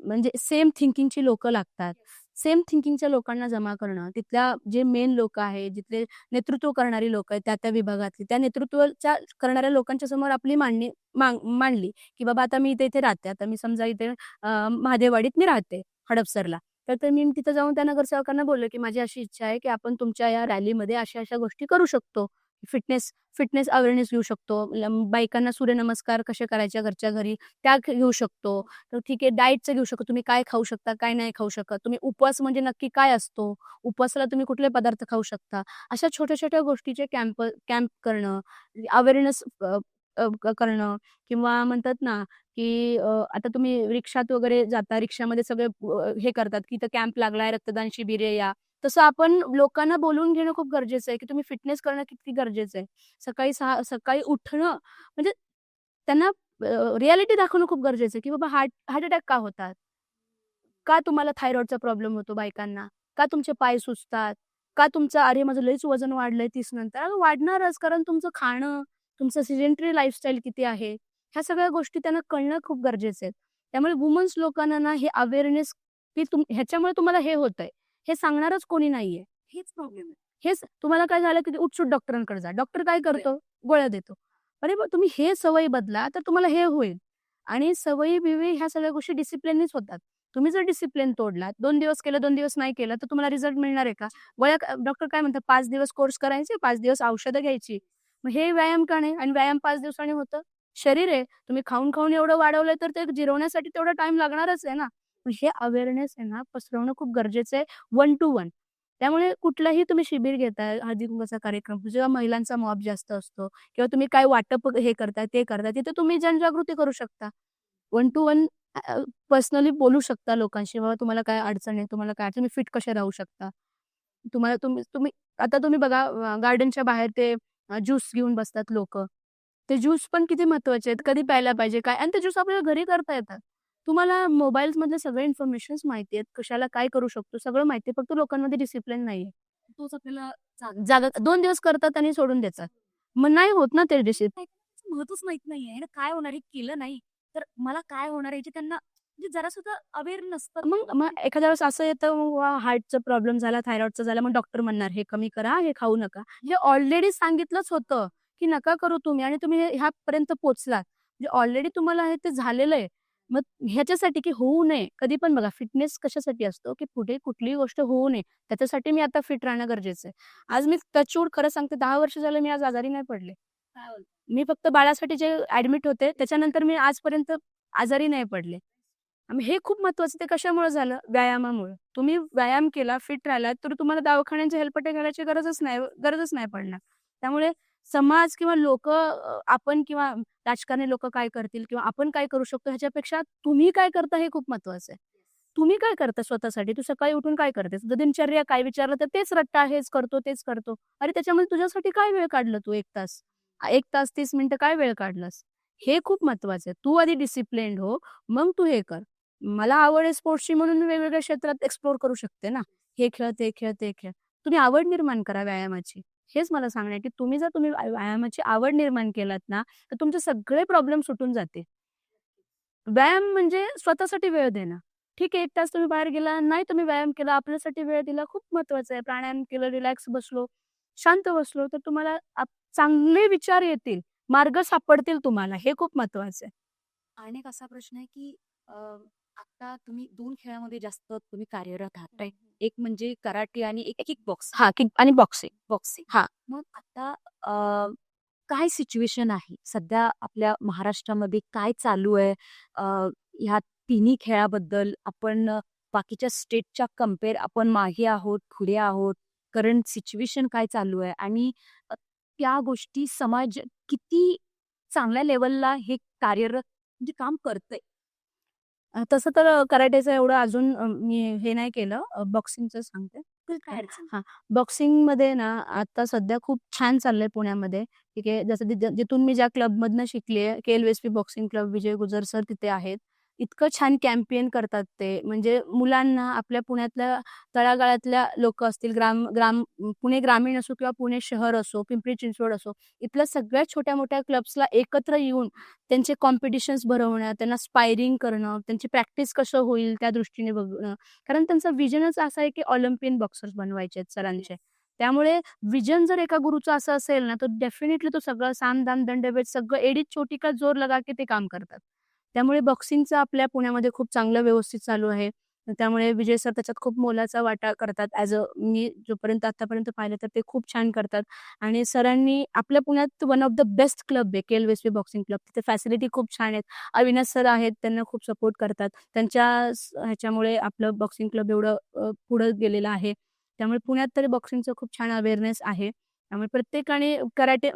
म्हणजे सेम थिंकिंगची लोकं लागतात. सेम थिंकिंगच्या लोकांना जमा करणं, तिथल्या जे मेन लोकं आहेत, जिथले नेतृत्व करणारी लोकं आहेत, त्या विभागातली, त्या नेतृत्वाच्या करणाऱ्या लोकांच्या समोर आपली मांडली, की बाबा आता मी इथे राहते. आता मी समजा इथे महादेववाडीत मी राहते, हडपसरला. तर मी तिथं जाऊन त्या नगरसेवकांना बोलले, की माझी अशी इच्छा आहे, की आपण तुमच्या या रॅलीमध्ये अशा-अशा गोष्टी करू शकतो. फिटनेस फिटनेस अवेअरनेस घेऊ शकतो. बायकांना सूर्यनमस्कार कसे करायचे घरच्या घरी त्या घेऊ शकतो. तर ठीक आहे डाएटचं घेऊ शकतो. तुम्ही काय खाऊ शकता, काय नाही खाऊ शकत. तुम्ही उपवास म्हणजे नक्की काय असतो? उपवासाला तुम्ही कुठले पदार्थ खाऊ शकता? अशा छोट्या-छोट्या गोष्टीचे कॅम्प करणं, अवेअरनेस करणं किंवा म्हणतात ना, की आता तुम्ही रिक्षात वगैरे जाता, रिक्षामध्ये सगळे हे करतात, की इथं कॅम्प लागलाय, रक्तदान शिबिर आहे या. तसं आपण लोकांना बोलवून घेणं खूप गरजेचं आहे, की तुम्ही फिटनेस करणं किती गरजेचं आहे. सकाळी उठणं म्हणजे त्यांना रिॲलिटी दाखवणं खूप गरजेचं आहे, की बाबा हार्ट हार्ट अटॅक का होतात? का तुम्हाला थायरॉइडचा प्रॉब्लेम होतो बायकांना? का तुमचे पाय सुजतात? का तुमचं अरे माझं लयच वजन वाढलंय 30 नंतर. अगं वाढणारच कारण तुमचं खाणं, तुमचं सिडेंटरी लाईफस्टाईल किती आहे? ह्या सगळ्या गोष्टी त्यांना कळणं खूप गरजेचं आहे. त्यामुळे वुमन्स लोकांना ना हे अवेअरनेस की ह्याच्यामुळे तुम्हाला हे होतंय, हे सांगणारच कोणी नाहीये. हेच प्रॉब्लेम आहे. हेच तुम्हाला काय झालं, की उठसूट डॉक्टरांकडे जा. डॉक्टर काय करतो? गोळ्या देतो. अरे मग तुम्ही हे सवयी बदला, तर तुम्हाला हे होईल. आणि सवयी-बिवयी ह्या सगळ्या गोष्टी डिसिप्लिननीच होतात. तुम्ही जर डिसिप्लिन तोडलात, 2 दिवस केलं, 2 दिवस नाही केलं, तर तुम्हाला रिझल्ट मिळणार आहे का? डॉक्टर काय म्हणतात 5 दिवस कोर्स करायचे, 5 दिवस औषधं घ्यायची. मग हे व्यायाम का नाही? आणि व्यायाम 5 दिवसांनी होतं. शरीर आहे, तुम्ही खाऊन-खाऊन एवढं वाढवलंय, तर ते जिरवण्यासाठी तेवढा टाईम लागणारच आहे ना. मग हे अवेअरनेस आहे ना, पसरवणं खूप गरजेचं आहे, 1 टू 1. त्यामुळे कुठलाही तुम्ही शिबिर घेताय, हळदी-कुंकवाचा कार्यक्रम, जेव्हा महिलांचा मॉब जास्त असतो किंवा तुम्ही काय वाटप हे करताय, ते करताय, तिथे तुम्ही जनजागृती करू शकता. 1 टू 1 पर्सनली बोलू शकता लोकांशी, बाबा तुम्हाला काय अडचण आहे, तुम्हाला काय तुम्ही फिट कसे राहू शकता. तुम्ही तुम्ही आता तुम्ही बघा गार्डनच्या बाहेर ते ज्यूस घेऊन बसतात लोकं. ते ज्यूस पण किती महत्वाचे आहेत, कधी प्यायला पाहिजे काय, आणि ते ज्यूस आपल्याला घरी करता येतात. तुम्हाला मोबाईल्स मधले सगळे इन्फॉर्मेशन माहिती आहेत, कशाला काय करू शकतो सगळं माहिती आहे, फक्त लोकांमध्ये डिसिप्लिन नाहीये. तोच आपल्याला जागा 2 दिवस करतात आणि सोडून देतात. मग नाही होत ना ते डिसिप्लिन. महत्वच माहित नाहीये ना, काय होणार हे केलं नाही तर मला काय होणार याची त्यांना म्हणजे जरा सुद्धा अवेअर नसतं. मग एखाद्या वेळेस असं येतं हार्टचा प्रॉब्लेम झाला, थायरॉइडचा झाला, मग डॉक्टर म्हणणार हे कमी करा, हे खाऊ नका. हे ऑलरेडी सांगितलंच होतं, की नका करू तुम्ही, आणि तुम्ही ह्यापर्यंत पोहोचलात. म्हणजे ऑलरेडी तुम्हाला हे ते झालेलं आहे. मग ह्याच्यासाठी की होऊ नये, कधी पण बघा फिटनेस कशासाठी असतो, की पुढे कुठलीही गोष्ट होऊ नये. त्याच्यासाठी मी आता फिट राहणं गरजेचं आहे. आज मी टचवूड खरं सांगते 10 वर्ष झालं मी आज आजारी नाही पडले. काय होतं? मी फक्त बाळासाठी जे ॲडमिट होते, त्याच्यानंतर मी आजपर्यंत आजारी नाही पडले. आणि हे खूप महत्वाचं. ते कशामुळे झालं? व्यायामामुळे. तुम्ही व्यायाम केला, फिट राहिलात, तर तुम्हाला दवाखान्यांचे हेलपाटे घालायची गरजच नाही पडणार. त्यामुळे समाज किंवा लोकं आपण किंवा राजकारणी लोकं काय करतील किंवा आपण काय करू शकतो ह्याच्यापेक्षा तुम्ही काय करता हे खूप महत्वाचं आहे. तुम्ही काय करता स्वतःसाठी? तू सकाळी उठून काय करतेस? तुझं दिनचर्या काय विचारलं तर तेच रट्टा, हेच करतो, तेच करतो. अरे त्याच्यामध्ये तुझ्यासाठी काय वेळ काढलं तू 1 तास? 1 तास 30 मिनिटं काय वेळ काढलास? हे खूप महत्वाचं आहे. तू आधी डिसिप्लिन्ड हो, मग तू हे कर. मला आवड आहे स्पोर्ट्सची म्हणून मी वेगवेगळ्या क्षेत्रात एक्सप्लोर करू शकते ना. हे खेळ, ते खेळ, ते खेळ. तुम्ही आवड निर्माण करा व्यायामाची. हेच मला सांगणं आहे, की तुम्ही व्यायामाची आवड निर्माण केलात ना, तर तुमचे सगळे प्रॉब्लेम सुटून जातील. व्यायाम म्हणजे स्वतःसाठी वेळ देणं. ठीक आहे, 1 तास तुम्ही बाहेर गेला, नाही तुम्ही व्यायाम केला, आपल्यासाठी वेळ दिला, खूप महत्वाचं आहे. प्राणायाम केलं, रिलॅक्स बसलो, शांत बसलो, तर तुम्हाला चांगले विचार येतील, मार्ग सापडतील तुम्हाला. हे खूप महत्वाचं आहे. आणि एक असा प्रश्न आहे की आता तुम्ही 2 खेळामध्ये जास्त तुम्ही कार्यरत आहात, राइट? एक म्हणजे कराटे आणि एक किक बॉक्स हां, किक आणि बॉक्सिंग. बॉक्सिंग. हां. मग आता काय सिच्युएशन आहे सध्या आपल्या महाराष्ट्रामध्ये काय चालू आहे? ह्या तिन्ही खेळाबद्दल आपण बाकीच्या स्टेटच्या कंपेअर आपण मागे आहोत, पुढे आहोत? करंट सिच्युएशन काय चालू आहे? आणि त्या गोष्टी समाज किती चांगल्या लेव्हलला हे कार्यरत म्हणजे काम करतंय? तसं तर कराटेचं एवढं अजून मी हे नाही केलं. बॉक्सिंगचं सांगते. काय अडचण हां, बॉक्सिंगमध्ये ना आता सध्या खूप छान चाललंय पुण्यामध्ये. ठीक आहे. जसं जिथून मी ज्या क्लबमधनं शिकली आहे, के-एल-व्ही-एस-पी बॉक्सिंग क्लब, विजय गुजर सर तिथे आहेत. इतकं छान कॅम्पेन करतात ते. म्हणजे मुलांना आपल्या पुण्यातल्या तळागाळातल्या लोकं असतील, ग्राम ग्राम पुणे ग्रामीण असो किंवा पुणे शहर असो, पिंपरी चिंचवड असो, इथल्या सगळ्या छोट्या-मोठ्या क्लब्सला एकत्र येऊन त्यांचे कॉम्पिटिशन्स भरवणं, त्यांना स्पायरिंग करणं, त्यांची प्रॅक्टिस कसं होईल त्या दृष्टीने बघणं. कारण त्यांचा व्हिजनच असा आहे, की ऑलिम्पियन बॉक्सर्स बनवायचे आहेत सरांचे. त्यामुळे व्हिजन जर एका गुरूचं असं असेल ना, तर डेफिनेटली तो सगळं साम, दाम, दंडभेद सगळं एडीच चोटी का जोर लगा के ते काम करतात. त्यामुळे बॉक्सिंगचं आपल्या पुण्यामध्ये खूप चांगलं व्यवस्थित चालू आहे. त्यामुळे विजय सर त्याच्यात खूप मोलाचा वाटा करतात. मी जोपर्यंत आतापर्यंत पाहिलं तर ते खूप छान करतात. आणि सरांनी आपल्या पुण्यात one of the best club आहे के-एल-व्ही-एस-पी बॉक्सिंग क्लब. तिथे फॅसिलिटी खूप छान आहेत. अविनाश सर आहेत, त्यांना खूप सपोर्ट करतात. त्यांच्या ह्याच्यामुळे आपलं बॉक्सिंग क्लब एवढं पुढं गेलेलं आहे. त्यामुळे पुण्यात तरी बॉक्सिंगचं खूप छान अवेअरनेस आहे. त्यामुळे प्रत्येकाने कराटे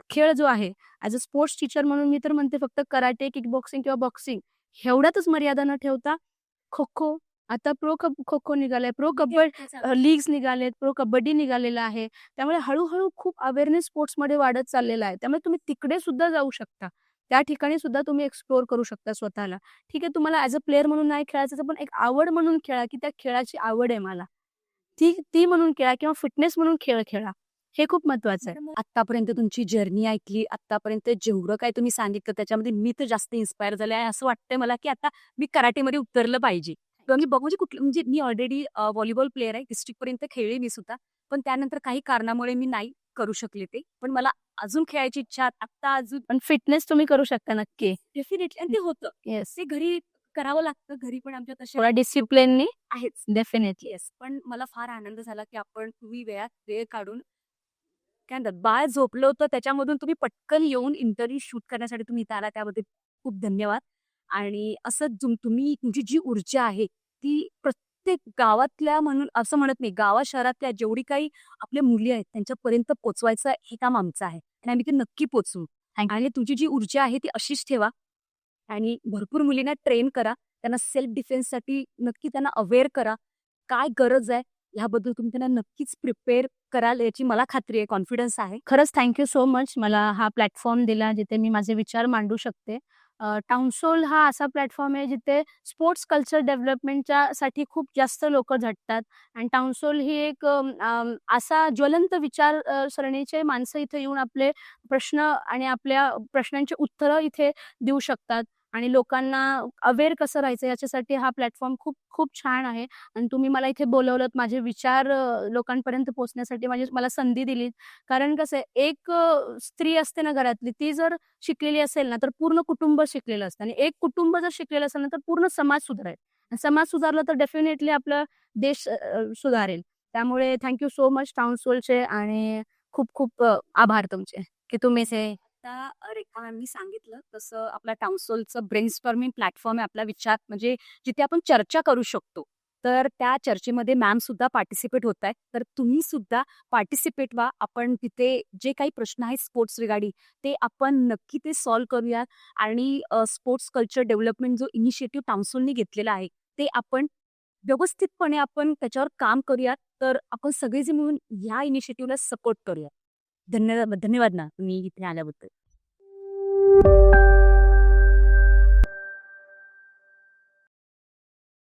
खेळ जो आहे ॲज अ स्पोर्ट्स टीचर म्हणून मी तर म्हणते फक्त कराटे, किक बॉक्सिंग किंवा बॉक्सिंग एवढ्यातच मर्यादा न ठेवता खो-खो, आता खो-खो निघालाय, लीग्स निघालेत, प्रो कबड्डी निघालेला आहे. त्यामुळे हळू-हळू खूप अवेअरनेस स्पोर्ट्समध्ये वाढत चाललेला आहे. त्यामुळे तुम्ही तिकडे सुद्धा जाऊ शकता. त्या ठिकाणी सुद्धा तुम्ही एक्सप्लोर करू शकता स्वतःला. ठीक आहे, तुम्हाला ॲज अ प्लेयर म्हणून नाही खेळायचं, तर पण एक आवड म्हणून खेळा, की त्या खेळाची आवड आहे मला. ती ती म्हणून खेळा किंवा फिटनेस म्हणून खेळ खेळा. हे खूप महत्वाचं आहे. आत्तापर्यंत तुमची जर्नी ऐकली, आत्तापर्यंत जेवढं काही तुम्ही सांगितलं त्याच्यामध्ये मी तर जास्त इन्स्पायर झाले आहे. असं वाटतंय मला, की आता मी कराटेमध्ये उतरलं पाहिजे. किंवा मी म्हणजे कुठलं म्हणजे मी ऑलरेडी व्हॉलीबॉल प्लेयर आहे. डिस्ट्रिक्टपर्यंत खेळले मी सुद्धा. पण त्यानंतर काही कारणामुळे मी नाही करू शकले ते. पण मला अजून खेळायची इच्छा आत्ता अजून पण फिटनेस तुम्ही करू शकता नक्की. डेफिनेटली आणि ते होतं. येस. ते घरी करावं लागतं. घरी पण आमच्या तशा थोडा डिसिप्लिननी आहेच. डेफिनेटली. येस. पण मला फार आनंद झाला, की तुम्ही वेळ काढून काय म्हणतात बाळ झोपलं होतं त्याच्यामधून तुम्ही पटकन येऊन इंटरव्ह्यू शूट करण्यासाठी तुम्ही इथं आला त्याबद्दल खूप धन्यवाद. आणि असं तुम्ही तुमची जी ऊर्जा आहे ती प्रत्येक गावातल्या म्हणून असं म्हणत नाही, गावा-शहरातल्या जेवढी काही आपल्या मुली आहेत त्यांच्यापर्यंत पोहोचवायचं हे काम आमचं आहे आणि आम्ही ते नक्की पोहोचवू. आणि तुमची जी ऊर्जा आहे ती अशीच ठेवा आणि भरपूर मुलींना ट्रेन करा. त्यांना सेल्फ डिफेन्ससाठी नक्की त्यांना अवेअर करा. काय गरज आहे? ह्याबद्दल तुम्ही त्यांना नक्कीच प्रिपेअर कराल याची मला खात्री आहे, कॉन्फिडन्स आहे. खरंच थँक्यू सो मच मला हा प्लॅटफॉर्म दिला जिथे मी माझे विचार मांडू शकते. टाउनसोल हा असा प्लॅटफॉर्म आहे जिथे स्पोर्ट्स कल्चर डेव्हलपमेंटच्या साठी खूप जास्त लोकं झटतात आणि टाउनसोल ही एक असा ज्वलंत विचार सरणीचे माणसं इथे येऊन आपले प्रश्न आणि आपल्या प्रश्नांची उत्तरं इथे देऊ शकतात आणि लोकांना अवेअर कसं राहायचं याच्यासाठी हा प्लॅटफॉर्म खूप खूप छान आहे आणि तुम्ही मला इथे बोलवलत. माझे विचार लोकांपर्यंत पोहोचण्यासाठी मला संधी दिलीत. कारण कसं आहे, एक स्त्री असते ना घरातली, ती जर शिकलेली असेल ना, तर पूर्ण कुटुंब शिकलेलं असतं आणि एक कुटुंब जर शिकलेलं असेल ना, तर पूर्ण समाज सुधारेल. आणि समाज सुधारला तर डेफिनेटली आपला देश सुधारेल. त्यामुळे थँक सो मच टाउनसोलचे आणि खूप खूप आभार तुमचे, की तुम्ही हे आता रेखा मॅमनी सांगितलं तसं आपला टाउनसोलचं ब्रेनस्टॉर्मिंग प्लॅटफॉर्म आहे आपला विचार म्हणजे जिथे आपण चर्चा करू शकतो. तर त्या चर्चेमध्ये मॅम सुद्धा पार्टिसिपेट होत आहेत. तर तुम्ही सुद्धा पार्टिसिपेट व्हा. आपण तिथे जे काही प्रश्न आहेत स्पोर्ट्स रिगार्डिंग ते आपण नक्की ते सॉल्व्ह करूया आणि स्पोर्ट्स कल्चर डेव्हलपमेंट जो इनिशिएटिव्ह टाउनसोलनी घेतलेला आहे ते आपण व्यवस्थितपणे आपण त्याच्यावर काम करूयात. तर आपण सगळेजण मिळून ह्या इनिशिएटिव्हला सपोर्ट करूया. धन्यवाद धन्यवाद ना तुम्ही इथे आल्याबद्दल.